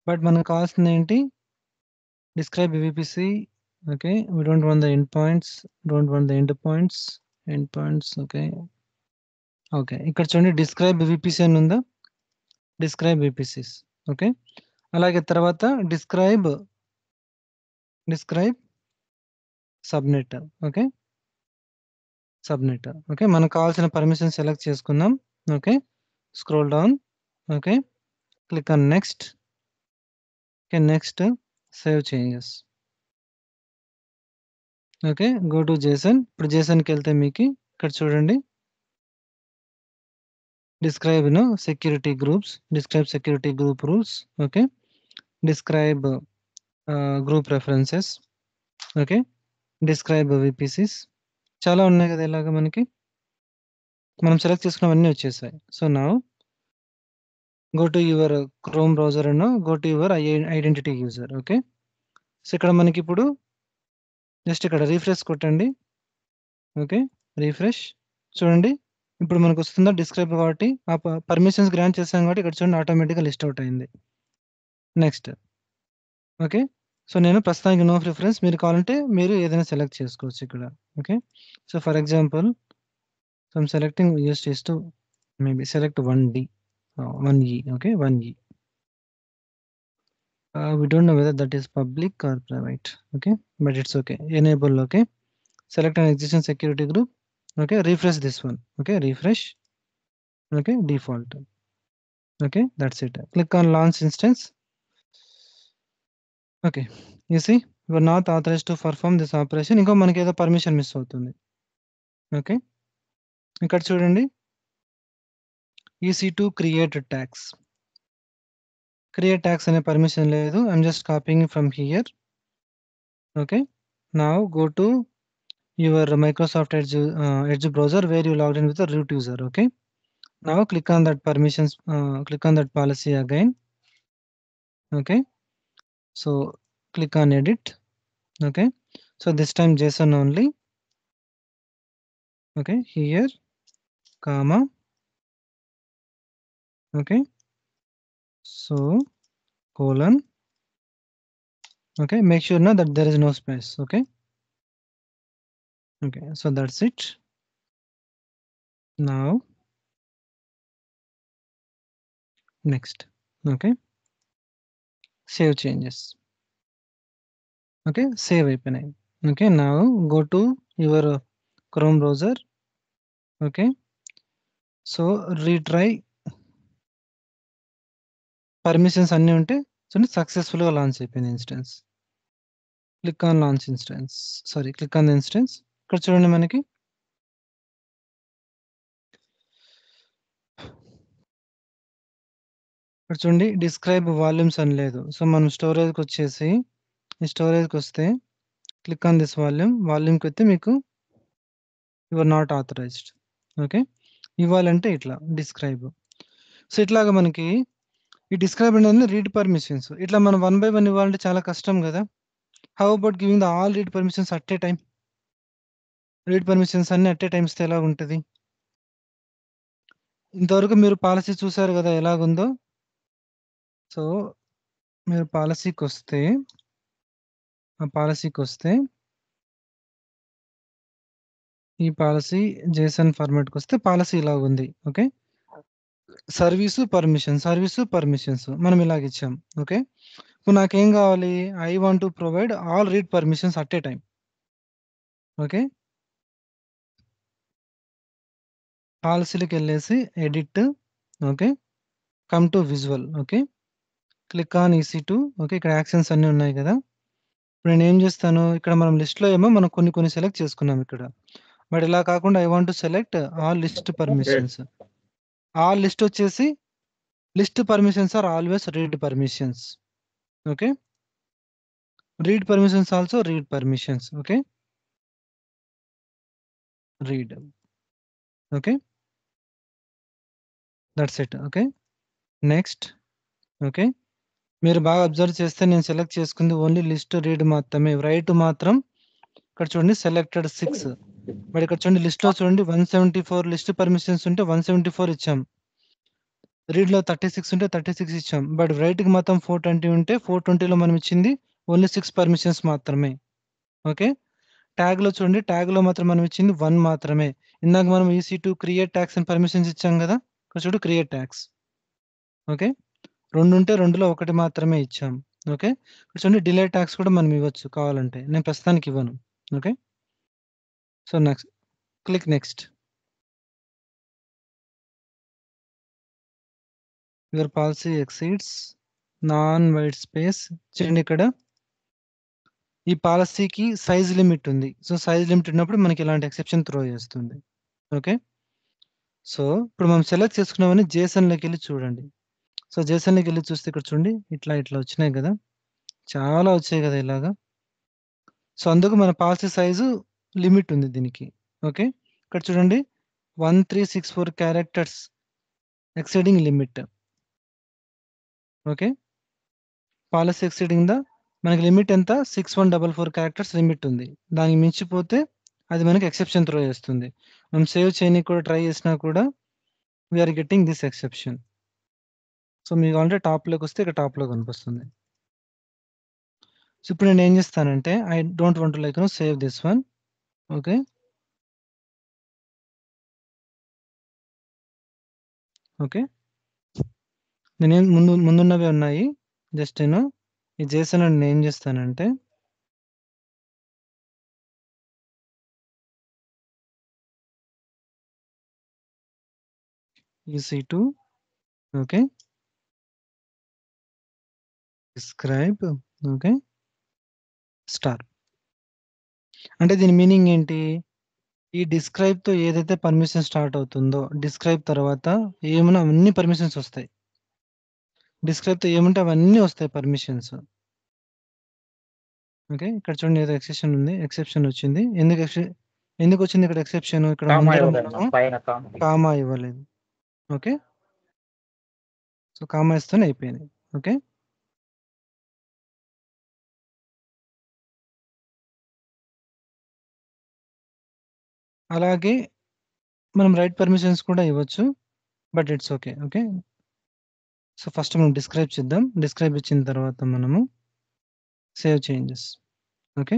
బట్ మనకు కావాల్సిందేంటి? Describe VPC. Okay. We don't want the endpoints. Don't want the endpoints. Endpoints. Okay. Okay. ఇక్కడ చూడండి, డిస్క్రైబ్ వీపీసీ అని ఉందా? Describe VPCs. ఓకే. అలాగే తర్వాత describe subnet. Okay. Subnet. Okay. మనకు కావాల్సిన పర్మిషన్ సెలెక్ట్ చేసుకుందాం. Okay. Scroll down. Okay. Click on next. Okay. Next save changes. Okay. Go to JSON. ఇప్పుడు జేసన్‌కెళ్తే మీకి ఇక్కడ చూడండి, describe security groups. Describe security group rules. Okay. Describe group references. Okay. Describe VPCs. చాలా ఉన్నాయి కదా ఇలాగ మనకి. మనం సెలెక్ట్ చేసుకున్నవన్నీ వచ్చేసాయి. So, now go to your Chrome browser go to your identity user. Okay. So, ఇక్కడ మనకిప్పుడు జస్ట్ ఇక్కడ రిఫ్రెష్ కొట్టండి. ఓకే. రిఫ్రెష్. చూడండి, ఇప్పుడు మనకొస్తుందా డిస్క్రైబ్ కాబట్టి ఆ పర్మిషన్స్ గ్రాంట్ చేసాం కాబట్టి ఇక్కడ చూడండి ఆటోమేటిక్‌గా లిస్ట్ ఔట్ అయింది. నెక్స్ట్. ఓకే. సో, నేను ప్రస్తుతానికి నో ప్రిఫరెన్స్. మీరు కావాలంటే మీరు ఏదైనా సెలెక్ట్ చేసుకోవచ్చు ఇక్కడ. Okay. So, for example I'm selecting use చేస్తూ maybe select 1D. 1E. Okay, 1E. We don't know whether that is public or private. Okay, but it's okay. Enable. Okay, select an existing security group. Okay, refresh this one. Okay, refresh. Okay, default. Okay, that's it. Click on launch instance. Okay, you see you are not authorized to perform this operation. ఇంకో మనకి ఏదో permission miss అవుతుంది. Okay, ఇక్కడ చూడండి EC2 create tax. Create tax అనే permission లేదు. I'm just copying from here. Okay, now go to your Microsoft Edge browser where you logged in with a root user. Okay, now click on that permissions, click on that policy again. Okay, so click on edit. Okay, so this time JSON only. Okay, here comma. Okay, so colon. Okay, make sure now that there is no space. Okay, okay, so that's it. Now next. Okay, save changes. Okay, save అయిపోయినాయి. Okay, now go to your Chrome browser. Okay, so retry. Permissions అన్నీ ఉంటే చూడండి successful గా launch అయిపోయింది instance. Click on launch instance, sorry click on the instance. ఇక్కడ చూడండి మనకి ఇక్కడ చూడండి డిస్క్రైబ్ వాల్యూమ్స్ అని లేదు. సో మనం స్టోరేజ్కి వచ్చేసి ఈ స్టోరేజ్కి వస్తే క్లిక్ ఆన్ దిస్ వాల్యూమ్కి వస్తే మీకు యువర్ నాట్ ఆథరైజ్డ్. ఓకే, ఇవ్వాలంటే ఇట్లా డిస్క్రైబ్. సో ఇట్లాగా మనకి ఈ డిస్క్రైబ్ అనేది రీడ్ పర్మిషన్స్. ఇట్లా మనం 1 by 1 ఇవ్వాలంటే చాలా కష్టం కదా. How about giving the all read permissions at a time? Read permissions అన్ని అట్ ఏ టైం ఇస్తే ఎలా ఉంటుంది? ఇంతవరకు మీరు పాలసీ చూసారు కదా ఎలాగుందో. సో మీరు పాలసీకి వస్తే ఈ పాలసీ JSON ఫార్మాట్కి వస్తే పాలసీ ఇలా ఉంది. ఓకే, సర్వీసు పర్మిషన్స్ మనం ఇలాగ ఇచ్చాం. ఓకే, ఇప్పుడు నాకేం కావాలి? I want to provide all read permissions at a time. Okay, పాలసీలకు వెళ్ళేసి edit. Okay, come to visual. Okay, click on EC2. Okay, ఇక్కడ యాక్షన్స్ అన్నీ ఉన్నాయి కదా. ఇప్పుడు నేను ఏం చేస్తాను, ఇక్కడ మనం లిస్ట్లో ఏమో మనం కొన్ని సెలెక్ట్ చేసుకున్నాం ఇక్కడ. బట్ ఇలా కాకుండా I want to select all list permissions. All list వచ్చేసి list permissions are always read permissions. Okay, read permissions also read permissions. Okay, read. Okay, that's it. Okay, next. Okay, మీరు బాగా observe చేస్తే నేను select చేసుకుంది only list read మాత్రమే. Write మాత్రం ఇక్కడ చూడండి సెలెక్టెడ్ 6. బట్ ఇక్కడ చూడండి లిస్ట్లో చూడండి 174 లిస్ట్ పర్మిషన్స్ ఉంటే 174 ఇచ్చాం. రీడ్లో 36 ఉంటే 36 ఇచ్చాం. బట్ రైట్కి మాత్రం 420 ఉంటే 420లో మనం ఇచ్చింది ఓన్లీ 6 పర్మిషన్స్ మాత్రమే. ఓకే, ట్యాగ్లో చూడండి ట్యాగ్లో మాత్రం మనం ఇచ్చింది 1 మాత్రమే. ఇందాక మనం EC2 క్రియేట్ ట్యాక్స్ అని పర్మిషన్స్ ఇచ్చాం కదా. ఇక్కడ చూడు క్రియేట్ ట్యాక్స్. ఓకే, 2 ఉంటే 2లో 1 మాత్రమే ఇచ్చాం. ఓకే, ఇక్కడ చూడండి డిలే ట్యాక్స్ కూడా మనం ఇవ్వచ్చు కావాలంటే. నేను ప్రస్తుతానికి ఇవ్వను. Okay, so next click next. Your policy exceeds non white space. చూడండి ఇక్కడ ఈ పాలసీకి సైజ్ లిమిట్ ఉంది. సో సైజ్ లిమిట్ ఉన్నప్పుడు మనకి ఇలాంటి ఎక్సెప్షన్ త్రో చేస్తుంది. ఓకే, సో ఇప్పుడు మనం సెలెక్ట్ చేసుకున్నామని JSONలోకి వెళ్ళి చూడండి. సో JSONలోకి వెళ్ళి చూస్తే ఇక్కడ చూడండి ఇట్లా వచ్చినాయి కదా, చాలా వచ్చాయి కదా ఇలాగా. సో అందుకు మన పాలసీ సైజు లిమిట్ ఉంది దీనికి. ఓకే, ఇక్కడ చూడండి 1364 characters exceeding limit. Okay, policy exceeding the మనకి లిమిట్ ఎంత 6144 క్యారెక్టర్స్ లిమిట్ ఉంది. దానికి మించిపోతే అది మనకి ఎక్సెప్షన్ త్రో చేస్తుంది. మనం సేవ్ చేయడానికి కూడా ట్రై చేసినా కూడా we're getting this exception. So మీకు కావాలంటే టాప్లోకి వస్తే ఇక్కడ టాప్లో కనిపిస్తుంది. సో ఇప్పుడు నేను ఏం చేస్తానంటే I don't want to like save this one. Okay, okay, నేనేం ముందున్నవే ఉన్నాయి. జస్ట్ నేను ఈ జేసన్ నేనేం చేస్తానంటే EC2 okay. Describe okay. Star. అంటే దీని మీనింగ్ ఏంటి? ఈ డిస్క్రైబ్‌తో ఏదైతే పర్మిషన్ స్టార్ట్ అవుతుందో, డిస్క్రైబ్ తర్వాత ఏమున్నా అన్ని పర్మిషన్స్ వస్తాయి. డిస్క్రైబ్‌తో ఏముంటే అవన్నీ వస్తాయి పర్మిషన్స్. ఓకే. ఇక్కడ చూడండి ఏదో ఎక్సెప్షన్ వచ్చింది. ఎందుకొచ్చింది ఇక్కడ ఎక్సెప్షన్? ఇక్కడ కామా ముందర ఇవ్వలేదు మనము పైన కామా. కామా ఇవ్వలేదు. ఓకే. సో, కామా ఇస్తేనే అయిపోయింది. ఓకే. అలాగే మనం రైట్ పర్మిషన్స్ కూడా ఇవ్వచ్చు. But it's okay. Okay. So, first మనం డిస్క్రైబ్ చేద్దాం. డిస్క్రైబ్ ఇచ్చిన తర్వాత మనము సేవ్ చేంజెస్. ఓకే.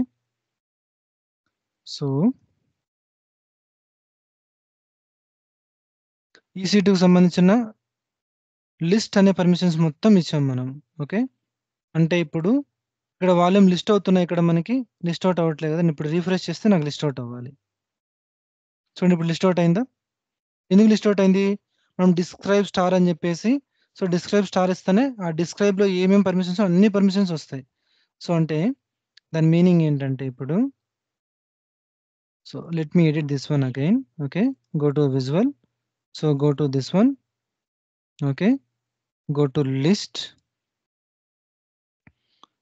సో, EC2కి సంబంధించిన లిస్ట్ అనే పర్మిషన్స్ మొత్తం ఇచ్చాం మనం. ఓకే. అంటే ఇప్పుడు ఇక్కడ వాల్యూమ్ లిస్ట్ అవుతున్నాయి. ఇక్కడ మనకి లిస్ట్ ఔట్ అవ్వట్లేదు కదా! ఇప్పుడు రిఫ్రెష్ చేస్తే నాకు లిస్ట్ ఔట్ అవ్వాలి. చూడండి ఇప్పుడు లిస్ట్ ఔట్ అయిందా? ఎందుకు లిస్ట్ ఔట్ అయింది? మనం డిస్క్రైబ్ స్టార్ అని చెప్పేసి సో, డిస్క్రైబ్ స్టార్ ఇస్తేనే ఆ డిస్క్రైబ్‌లో ఏమేం పర్మిషన్స్ అన్ని పర్మిషన్స్ వస్తాయి. సో, అంటే దాని మీనింగ్ ఏంటంటే ఇప్పుడు so, let me edit this one again. Okay. Go to visual. So, go to this one. Okay. Go to list.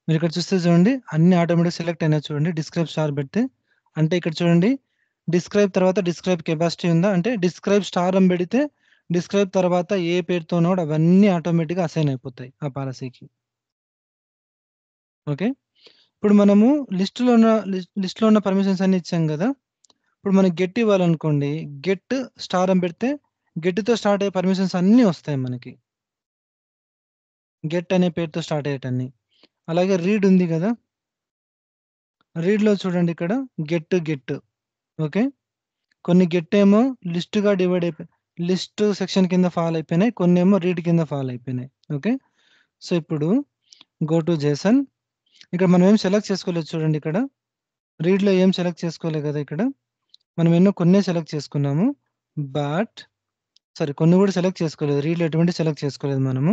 మీరిక్కడ చూస్తే చూడండి అన్ని ఆటోమేటిక్ సెలెక్ట్ అయినాయి చూడండి. డిస్క్రైబ్ స్టార్ పెడితే. అంటే ఇక్కడ చూడండి డిస్క్రైబ్ తర్వాత డిస్క్రైబ్ కెపాసిటీ ఉందా? అంటే డిస్క్రైబ్ స్టార్ అని పెడితే డిస్క్రైబ్ తర్వాత ఏ పేరుతోనో కూడా అవన్నీ ఆటోమేటిక్‌గా అసైన్ అయిపోతాయి ఆ పాలిసీకి. ఓకే. ఇప్పుడు మనము లిస్ట్‌లో ఉన్న పర్మిషన్స్ అన్ని ఇచ్చాం గదా! ఇప్పుడు మనకి గెట్ ఇవ్వాలనుకోండి. గెట్ స్టార్ అని పెడితే గెట్‌తో స్టార్ట్ అయ్యే పర్మిషన్స్ అన్నీ వస్తాయి మనకి. గెట్ అనే పేరుతో స్టార్ట్ అయ్యేటన్ని. అలాగే రీడ్ ఉంది గదా! రీడ్‌లో చూడండి ఇక్కడ గెట్. ఓకే. కొన్ని గెట్ ఏమో లిస్ట్‌గా డివైడ్ లిస్ట్ సెక్షన్ కింద ఫాల్ అయిపోయినాయి. కొన్నేమో రీడ్ కింద ఫాల్ అయిపోయినాయి. ఓకే. సో, ఇప్పుడు గో టు జేసన్. ఇక్కడ మనం ఏం సెలెక్ట్ చేసుకోలేదు చూడండి ఇక్కడ. రీడ్‌లో ఏం సెలెక్ట్ చేసుకోలే గదా! ఇక్కడ. మనం కొన్నే సెలెక్ట్ చేసుకున్నాము. బట్ కొన్ని గూడా సెలెక్ట్ చేసుకోలేదు. రీడ్‌లో ఎటువంటి సెలెక్ట్ చేసుకోలేదు మనము.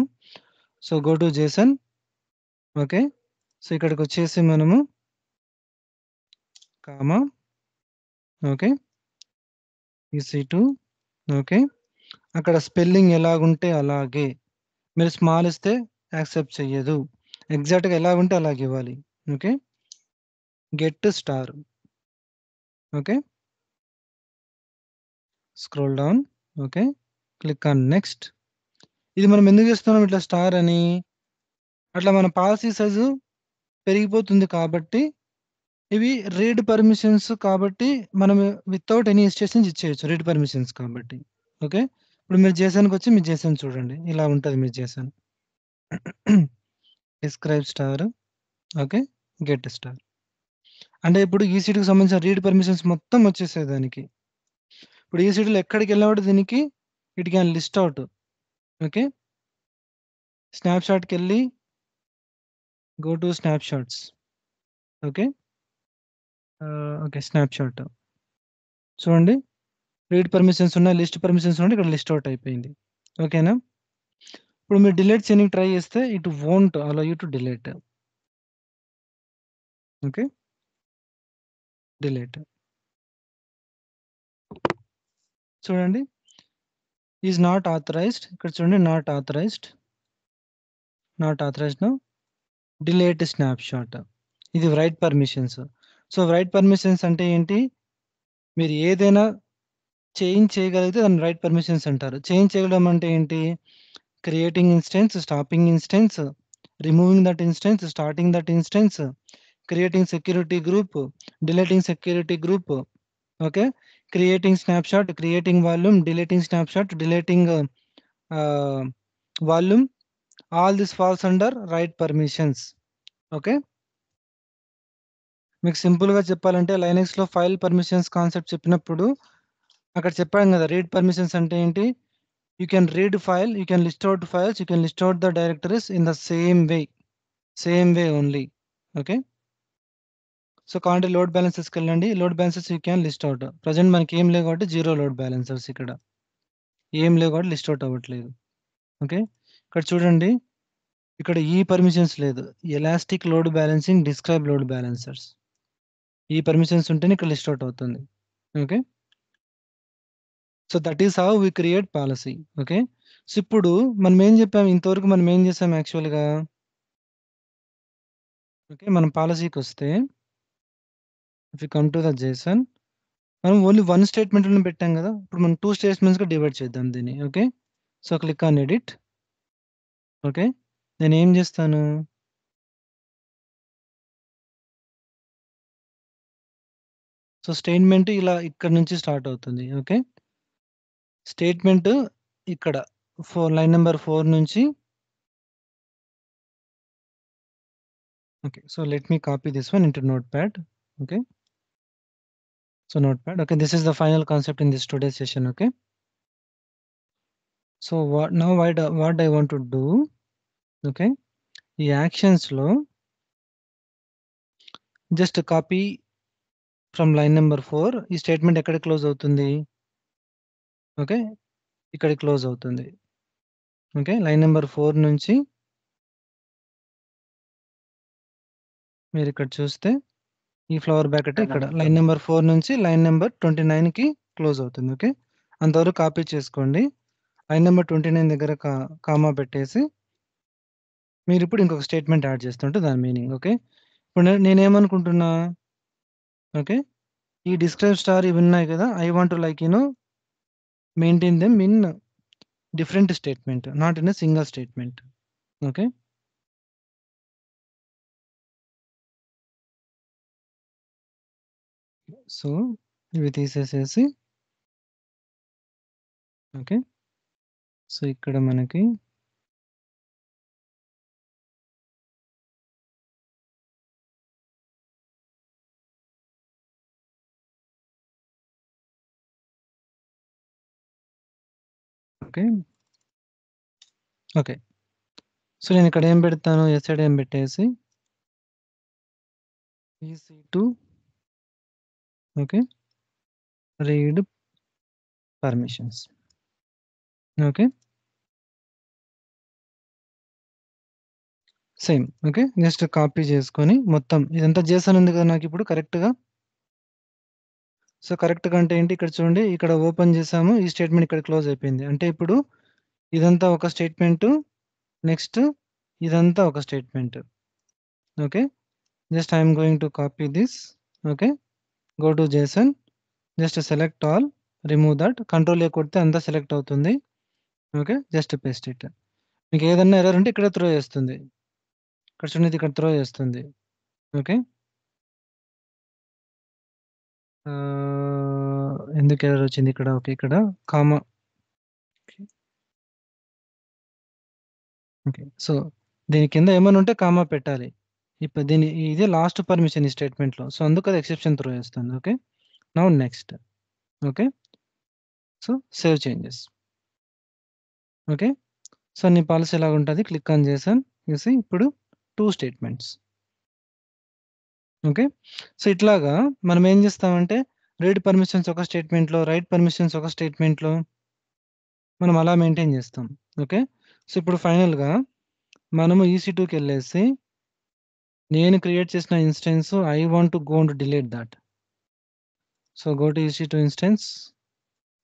So, go to JSON. Okay. So, ఇక్కడికొచ్చేసి మనము కామా ఓకే. EC2 okay. అక్కడ స్పెల్లింగ్ ఎలాగుంటే అలాగే. మీరు స్మాల్ ఇస్తే యాక్సెప్ట్ చెయ్యదు. ఎగ్జాక్ట్‌గా ఎలాగుంటే అలాగివ్వాలి. Okay. Get star. Okay. Scroll down. Okay. Click on next. ఇది మనం ఎందుకు చేస్తున్నాం ఇట్లా స్టార్ అని? అట్లా మన పాలసీ సైజు పెరిగిపోతుంది కాబట్టి, ఇవి రీడ్ పర్మిషన్స్ కాబట్టి, మనం వితౌట్ ఎనీ రిస్ట్రిక్షన్స్ ఇచ్చేయొచ్చు. రీడ్ పర్మిషన్స్ కాబట్టి. ఓకే. ఇప్పుడు మీరు జేసన్‌కొచ్చి మీ జేసన్ చూడండి. ఇలా ఉంటది మీ JSON. Describe star. Okay. Get star. అంటే ఇప్పుడు EC2కి సంబంధించిన రీడ్ పర్మిషన్స్ మొత్తం వచ్చేసాయి దానికి. ఇప్పుడు EC2లో ఎక్కడికెళ్ళినా కూడా దీనికి it can list out. Okay. స్నాప్‌షాట్‌కెళ్ళి go to snapshots. Okay. Okay. Snapshot. చూడండి రీడ్ పర్మిషన్స్ ఉన్నాయి. లిస్ట్ పర్మిషన్స్ ఉన్నాయి. ఇక్కడ లిస్ట్ ఔట్ అయిపోయింది. ఓకేనా? ఇప్పుడు మీరు డిలీట్ చేయనీకి ట్రై చేస్తే it won't allow you to delete. Okay. Delete. చూడండి. Is not authorized. ఇక్కడ చూడండి not authorized. Not authorized now. Delete snapshot. ఇది write permissions. So, write permissions అంటే ఏంటి? మీరు ఏదైనా చేంజ్ చేయగలిగితే దాన్ని రైట్ పర్మిషన్స్ అంటారు. చేంజ్ చేయడం అంటే ఏంటి? Creating instance, stopping instance, removing that instance, starting that instance, creating security group, deleting security group. Okay. Creating snapshot, creating volume, deleting snapshot, deleting ah, volume. All this falls under write permissions. Okay. మీకు సింపుల్‌గా చెప్పాలంటే లైనక్స్‌లో file permissions concept చెప్పినప్పుడు అక్కడ చెప్పాను గదా! Read permissions అంటే ఏంటి? You can read file, you can list out files, you can list out the directories in the same way only. Okay. So కాంటే లోడ్ బ్యాలెన్సెస్కి వెళ్ళండి. Load balancers you can list out. Present మనకి ఏం లేవు కాబట్టి zero load balancers ఇక్కడ. ఏం లేవు కాబట్టి లిస్ట్ అవుట్ అవ్వట్లేదు. ఓకే. ఇక్కడ చూడండి. ఇక్కడ ఈ పర్మిషన్స్ లేదు. Elastic load balancing, describe load balancers. ఈ పర్మిషన్స్ ఉంటేనే ఇక్కడ లిస్ట్ అవుట్ అవుతుంది. Okay. So that is how we create policy. Okay. So ఇప్పుడు మనం ఏం చెప్పాం, ఇంతవరకు మనం ఏం చేసాం యాక్చువల్‌గా? ఓకే. మనం పాలసీకి వస్తే if you come to the Jason, మనం ఓన్లీ 1 స్టేట్మెంట్‌లోనే పెట్టాం కదా! ఇప్పుడు మనం 2 స్టేట్మెంట్స్‌గా డివైడ్ చేద్దాం దీన్ని. Okay. So click on edit. Okay. నేనేం చేస్తాను? సో స్టేట్మెంట్ ఇలా ఇక్కడ నుంచి స్టార్ట్ అవుతుంది. ఓకే. స్టేట్మెంట్ ఇక్కడ లైన్ నంబర్ 4 నుంచి okay. So let me copy this one into notepad. Okay. So notepad. Okay. This is the final concept in this today session. Okay. So what I want to do. Okay. ఈ యాక్షన్స్‌లో just copy from line number 4 ఈ statement ఎక్కడ close అవుతుంది? Okay. ఇక్కడ close అవుతుంది. Okay. Line number 4 నుంచి మీరిక్కడ చూస్తే ఈ ఫ్లవర్ బ్రాకెట్ ఇక్కడ లైన్ నంబర్ 4 నుంచి లైన్ నంబర్ 29కి క్లోజ్ అవుతుంది. ఓకే. అంతవరకు కాపీ చేసుకోండి. లైన్ నంబర్ 29 దగ్గర కామా పెట్టేసి మీరిప్పుడు ఇంకొక స్టేట్మెంట్ యాడ్ చేస్తుంటే దాని మీనింగ్. ఓకే. ఇప్పుడు నేనేమనుకుంటున్నా, ఓకే. ఈ డిస్క్రైబ్ స్టార్ ఇవి ఉన్నాయి కదా! I want to maintain them in different statement, not in a single statement. Okay. So ఇవి తీసేసేసి ఓకే. సో ఇక్కడ మనకి ఓకే. ఓకే. సో నేనిక్కడ ఏం పెడతాను, ఎస్‌ఏడిఎం పెట్టేసి EC2 okay. Read permissions. Okay. Same. Okay. Just copy చేసుకొని మొత్తం ఇదంతా జేసన్ ఉంది కదా నాకిప్పుడు కరెక్ట్‌గా. సో కరెక్ట్‌గా అంటే ఏంటి, ఇక్కడ చూడండి, ఇక్కడ ఓపెన్ చేసాము. ఈ స్టేట్మెంట్ ఇక్కడ క్లోజ్ అయిపోయింది. అంటే ఇప్పుడు ఇదంతా ఒక స్టేట్మెంటు. నెక్స్ట్ ఇదంతా ఒక statement. Okay. Just I am going to copy this. Okay. Go to JSON. Just select all, remove that. Control A కొడితే అంతా సెలెక్ట్ అవుతుంది. ఓకే. Just paste it. మీకు ఏదన్నా ఎర్రర్ ఉంటే ఇక్కడ త్రో చేస్తుంది. ఇక్కడ చూడండి, ఇది ఇక్కడ త్రో చేస్తుంది. ఓకే. ఎందుకు ఎర్రర్ వచ్చింది ఇక్కడ? ఓకే. ఇక్కడ కామా ఓకే. సో దీని కింద ఏమన్నా ఉంటే కామా పెట్టాలి. ఇప్పుడు ఇదే లాస్ట్ పర్మిషన్ ఈ స్టేట్మెంట్‌లో. సో అందుకు అది ఎక్సెప్షన్ త్రో చేస్తుంది. Okay. Now next. Okay. So save changes. Okay. So నీ పాలసీ ఎలాగుంటది? Click on JSON. You see ఇప్పుడు 2 స్టేట్మెంట్స్. ఓకే. సో ఇట్లాగా మనం ఏం చేస్తామంటే రీడ్ పర్మిషన్స్ ఒక స్టేట్మెంట్‌లో, రైట్ పర్మిషన్స్ ఒక స్టేట్మెంట్‌లో మనం అలా మెయింటైన్ చేస్తాం. ఓకే. సో ఇప్పుడు ఫైనల్‌గా మనము EC2కెళ్ళేసి నేను క్రియేట్ చేసిన instance I want to go and delete that. So go to EC2 instance.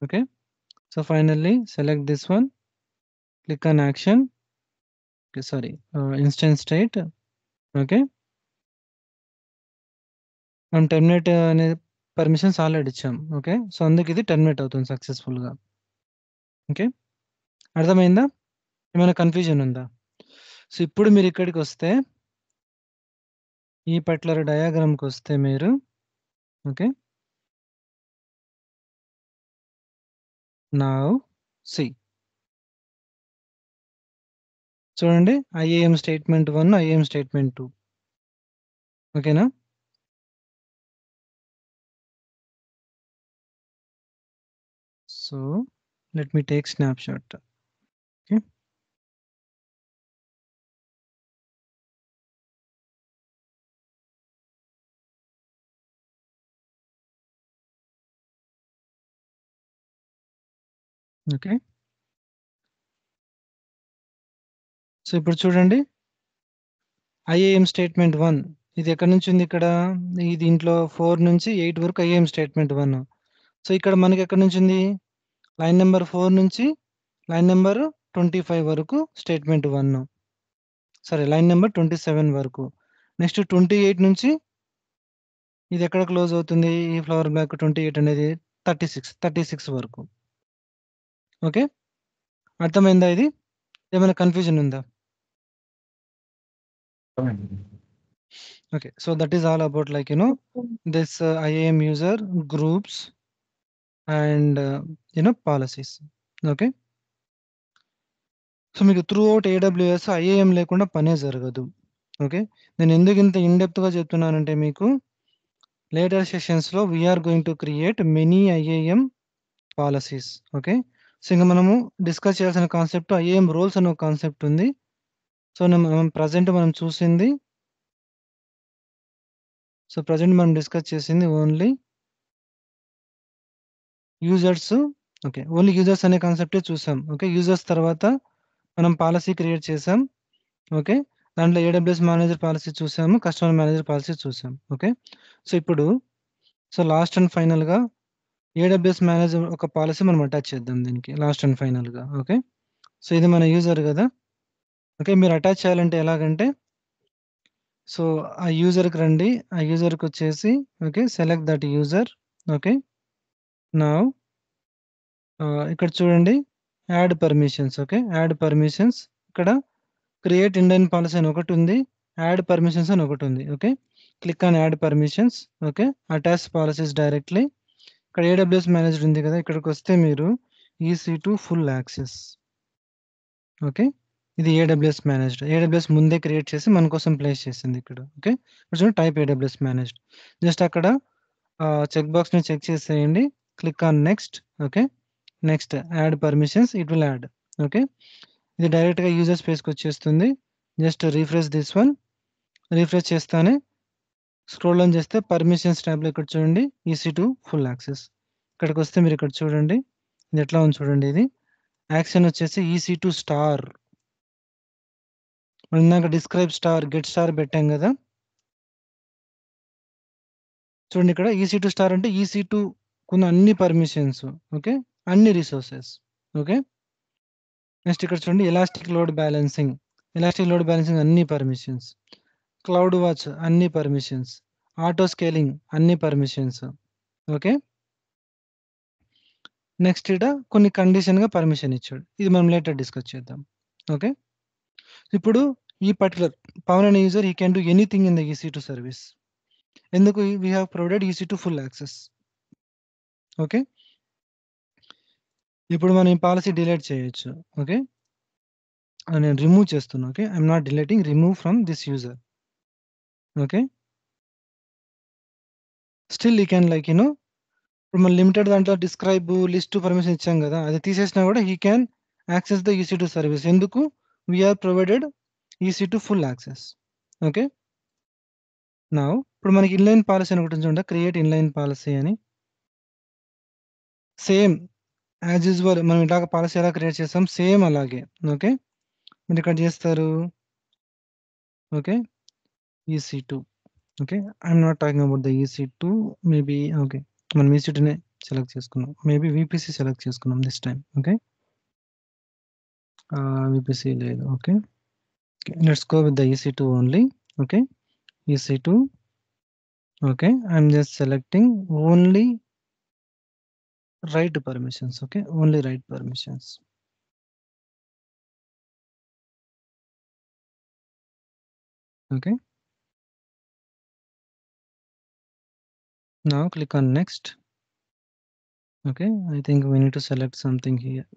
Okay. So finally select this one. Click on action. Okay. Sorry, instance state. Okay. మనం terminate అనే permissions already ఇచ్చాం. Okay. So అందుకు ఇది terminate అవుతుంది సక్సెస్‌ఫుల్‌గా. Okay. అర్థమైందా? ఏమైనా confusion ఉందా? సో ఇప్పుడు మీరు ఇక్కడికొస్తే ఈ పర్టిక్యులర్ డయాగ్రామ్‌కొస్తే మీరు ఓకే. Now see. చూడండి, ఐఏఎం స్టేట్మెంట్ 1, ఐఏఎం స్టేట్మెంట్ 2. ఓకేనా? So Let me take snapshot. Okay. Okay. So ఇప్పుడు చూడండి ఐఏఎం స్టేట్మెంట్ 1 ఇది ఎక్కడి నుంచి ఉంది ఇక్కడ ఈ దీంట్లో 4 నుంచి 8 వరకు ఐఏఎం స్టేట్మెంట్ 1. సో ఇక్కడ మనకి ఎక్కడి నుంచి ఉంది లైన్ నెంబర్ 4 నుంచి లైన్ నెంబర్ 25 వరకు స్టేట్మెంట్ 1. సరే లైన్ నెంబర్ 27 వరకు. నెక్స్ట్ 28 నుంచి ఇది ఎక్కడ క్లోజ్ అవుతుంది ఈ ఫ్లవర్ బ్లాక్ 28 అనేది 36 వరకు. ఓకే అర్థమైందా ఇది ఏమైనా కన్ఫ్యూజన్ ఉందా? Okay, so that is all about like this IAM user groups and policies. Okay, so మీకు త్రూ అవుట్ AWS IAM లేకుండా పనే జరగదు. ఓకే నేను ఎందుకు ఇంత ఇన్డెప్త్గా చెప్తున్నానంటే మీకు లేటర్ సెషన్స్లో we're going to create many IAM policies. Okay so ఇంకా మనము డిస్కస్ చేయాల్సిన కాన్సెప్ట్ IAM రోల్స్ అనే ఒక కాన్సెప్ట్ ఉంది. సో మనం ప్రజెంట్ మనం చూసింది మనం డిస్కస్ చేసింది only users. Okay only users అనే కాన్సెప్టే చూసాం. ఓకే యూజర్స్ తర్వాత మనం పాలసీ క్రియేట్ చేసాం. ఓకే దాంట్లో AWS మేనేజర్ పాలసీ చూసాము, కస్టమర్ మేనేజర్ పాలసీ చూసాం. ఓకే సో ఇప్పుడు లాస్ట్ అండ్ ఫైనల్గా AWS మేనేజర్ ఒక పాలసీ మనం అటాచ్ చేద్దాం దీనికి లాస్ట్ అండ్ ఫైనల్గా. ఓకే సో ఇది మన యూజర్ కదా. ఓకే మీరు అటాచ్ చేయాలంటే ఎలాగంటే సో ఆ యూజర్కి రండి, ఆ యూజర్కి వచ్చేసి okay select that user. Okay now ఇక్కడ చూడండి add permissions. Okay add permissions ఇక్కడ క్రియేట్ ఇండియన్ పాలసీ అని ఒకటి ఉంది, యాడ్ పర్మిషన్స్ అని ఒకటి ఉంది. Okay click on add permissions. Okay attach policies directly ఇక్కడ AWS మేనేజర్ ఉంది కదా, ఇక్కడికి వస్తే మీరు EC2 ఫుల్ యాక్సెస్. ఓకే ఇది AWS మేనేజ్డ్. AWS ముందే క్రియేట్ చేసి మన కోసం ప్లేస్ చేసింది ఇక్కడ. ఓకే చూడండి టైప్ AWS మేనేజ్డ్. జస్ట్ అక్కడ చెక్ బాక్స్ని చెక్ చేసేయండి, click on next. Okay next add permissions, it will add. Okay ఇది డైరెక్ట్గా యూజర్ స్పేస్కి వచ్చేస్తుంది. Just refresh this one. Refresh చేస్తానే స్క్రోల్ ఆన్ చేస్తే పర్మిషన్స్ ట్యాబ్లో ఇక్కడ చూడండి EC2 ఫుల్ యాక్సెస్. ఇక్కడికి వస్తే మీరు ఇక్కడ చూడండి ఇది ఎట్లా ఉంది చూడండి. ఇది యాక్షన్ వచ్చేసి EC2 స్టార్. మనం ఇందాక డిస్క్రైబ్ స్టార్ గెట్ స్టార్ పెట్టాం కదా, చూడండి ఇక్కడ EC2 స్టార్ అంటే EC2 కొన్ని అన్ని పర్మిషన్స్. ఓకే అన్ని రిసోర్సెస్. ఓకే నెక్స్ట్ ఇక్కడ చూడండి elastic load balancing. Elastic load balancing అన్ని పర్మిషన్స్. క్లౌడ్ వాచ్ అన్ని పర్మిషన్స్. ఆటో స్కేలింగ్ అన్ని పర్మిషన్స్. ఓకే నెక్స్ట్ ఇక్కడ కొన్ని కండిషన్గా పర్మిషన్ ఇచ్చాడు, ఇది మనం లేటర్ డిస్కస్ చేద్దాం. ఓకే ఇప్పుడు ఈ పర్టికులర్ పవన్ అనే యూజర్ ఈ can do anything in the EC2 service. ఎందుకు we have provided EC2 full access. Okay ఇప్పుడు మనం ఈ పాలసీ డిలీట్ చేయొచ్చు. ఓకే నేను రిమూవ్ చేస్తున్నా. Okay I'm not deleting, remove from this user. Okay still you can like ఇప్పుడు మనం limited దాంట్లో డిస్క్రైబ్ లిస్ట్ పర్మిషన్ ఇచ్చాం కదా, అది తీసేసినా కూడా he can access the EC2 service. ఎందుకు we're provided EC2 full access. Okay నా ఇప్పుడు మనకి ఇన్లైన్ పాలసీ అని ఒకటి చూడండి, క్రియేట్ ఇన్లైన్ పాలసీ అని. సేమ్ యాజ్ యూజువల్ మనం ఇలాగ పాలసీ ఎలా క్రియేట్ చేస్తాం సేమ్ అలాగే. ఓకే మీరు ఇక్కడ చేస్తారు. Okay EC2. Okay I'm not talking about the EC2 maybe. Okay మనం EC2నే సెలెక్ట్ చేసుకున్నాం, మేబీ VPC సెలెక్ట్ చేసుకున్నాం దిస్ టైం. ఓకే VPC లేదు. Okay let's go with the EC2 only. Okay EC2. Okay I'm just selecting only right permissions. Okay only right permissions. Okay now click on next. Okay I think we need to select something here.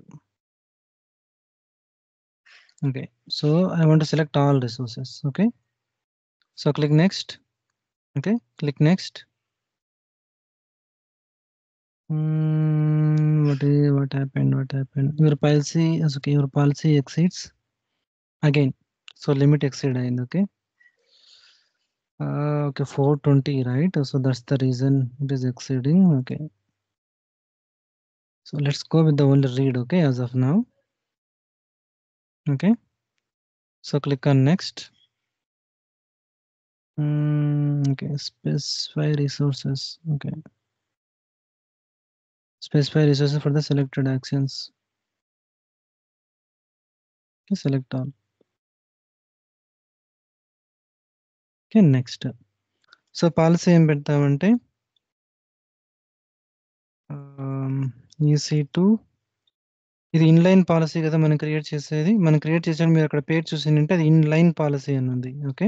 Okay so I want to select all resources. Okay so click next. Okay click next. What happened? Your policy exceeds again. So limit exceed అయింది. Okay. Okay, 420, right? So that's the reason it is exceeding. Okay. So let's go with the only read, okay, as of now. Okay. So click on next. Okay, specify resources. Okay. Specify resources for the selected actions. Okay, select all. Okay, next. So policy ఏం పెడతామంటే EC2 ఇది inline policy కదా మనం create చేసేది. మనం create చేసాడు మీరు అక్కడ పేరు చూసిందంటే అది ఇన్లైన్ పాలసీ అని ఉంది. Okay,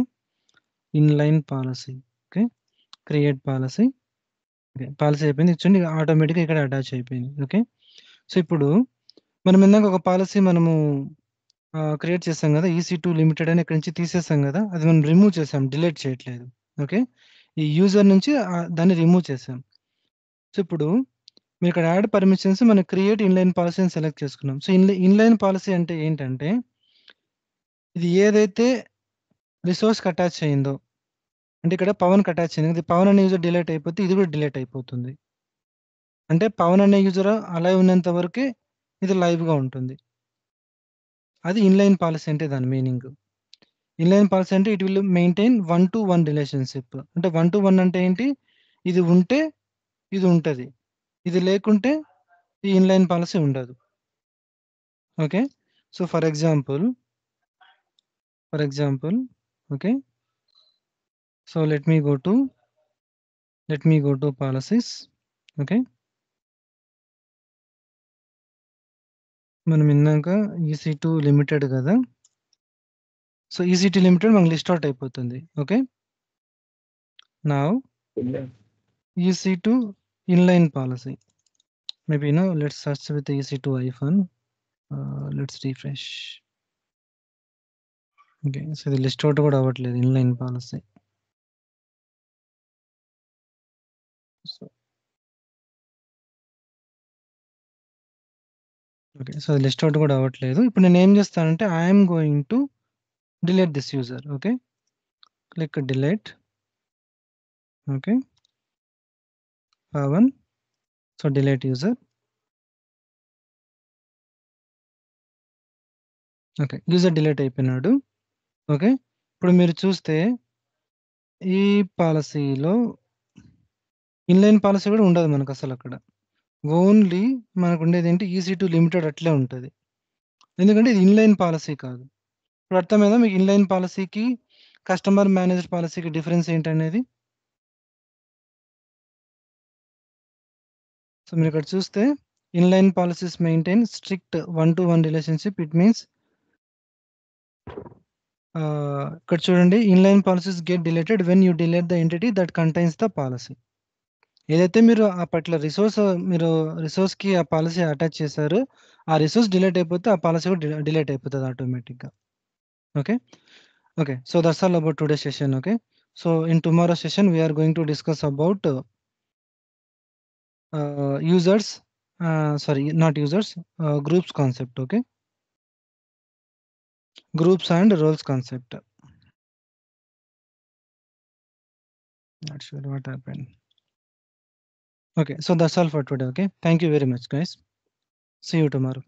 inline policy. Okay, create policy. Okay, policy అయిపోయింది. చూడండి ఆటోమేటిక్గా ఇక్కడ అటాచ్ అయిపోయింది. ఓకే, సో ఇప్పుడు మనం ఇందాక ఒక పాలసీ మనము క్రియేట్ చేసాం కదా, EC2 లిమిటెడ్ అని ఇక్కడి నుంచి తీసేసాం కదా, అది మనం రిమూవ్ చేసాం, డిలీట్ చేయట్లేదు. ఓకే, ఈ యూజర్ నుంచి దాన్ని రిమూవ్ చేసాం. సో ఇప్పుడు మీరు ఇక్కడ యాడ్ పర్మిషన్స్ మనం క్రియేట్ ఇన్లైన్ పాలసీ అని సెలెక్ట్ చేసుకున్నాం. సో ఇన్లైన్ పాలసీ అంటే ఏంటంటే ఇది ఏదైతే రిసోర్స్కి అటాచ్ అయిందో, అంటే ఇక్కడ పవన్కి అటాచ్ అయింది, ఇది పవన్ అనే యూజర్ డిలీట్ అయిపోతే ఇది కూడా డిలీట్ అయిపోతుంది. అంటే పవన్ అనే యూజర్ అలైవ్ ఉన్నంత వరకే ఇది లైవ్గా ఉంటుంది. అది ఇన్లైన్ పాలసీ అంటే దాని మీనింగ్. ఇన్లైన్ పాలసీ అంటే it will maintain 1-to-1 relationship. అంటే 1-to-1 అంటే ఏంటి, ఇది ఉంటే ఇది ఉంటుంది, ఇది లేకుంటే ఈ ఇన్లైన్ పాలసీ ఉండదు. Okay, so for example okay, so let me go to policies. Okay, మనం ఇందాక EC2 లిమిటెడ్ కదా, సో EC2 లిమిటెడ్ మనకు లిస్ట్ అవుట్ అయిపోతుంది. Okay, now EC2 inline policy. Maybe let's search with the EC2 hyphen. Let's refresh. Okay, so the list out కూడా అవ్వట్లేదు inline policy. So okay, so list out కూడా అవ్వట్లేదు. ఇప్పుడు నేను ఏం చేస్తానంటే I'm going to delete this user. Okay, click delete. Okay, Pavan. So delete user. Okay, user delete అయిపోయినాడు. Okay, ఇప్పుడు మీరు చూస్తే ఈ పాలసీలో ఇన్లైన్ పాలసీ కూడా ఉండదు మనకు అసలు. అక్కడ ఓన్లీ మనకు ఉండేది ఏంటి, EC2 లిమిటెడ్ అట్లే ఉంటుంది. ఎందుకంటే ఇది ఇన్లైన్ పాలసీ కాదు. ఇప్పుడు అర్థమైందా మీకు ఇన్లైన్ పాలసీకి కస్టమర్ మేనేజర్ పాలసీకి డిఫరెన్స్ ఏంటనేది? సో మీరు ఇక్కడ చూస్తే inline policies maintain strict 1-to-1 relationship. It means ఇక్కడ చూడండి, inline policies get deleted when you delete the entity that contains the policy. ఏదైతే మీరు ఆ పర్టికులర్ రిసోర్స్కి ఆ పాలసీ అటాచ్ చేశారో ఆ రిసోర్స్ డిలీట్ అయిపోతే ఆ పాలసీ కూడా డిలీట్ అయిపోతుంది ఆటోమేటిక్గా. Okay, okay, so that's all about today's session. Okay, so in tomorrow's session we are going to discuss about users, sorry, not users, groups concept. Okay, groups and roles concept. Not sure what happened. Okay, so that's all for today. Okay, thank you very much guys, see you tomorrow.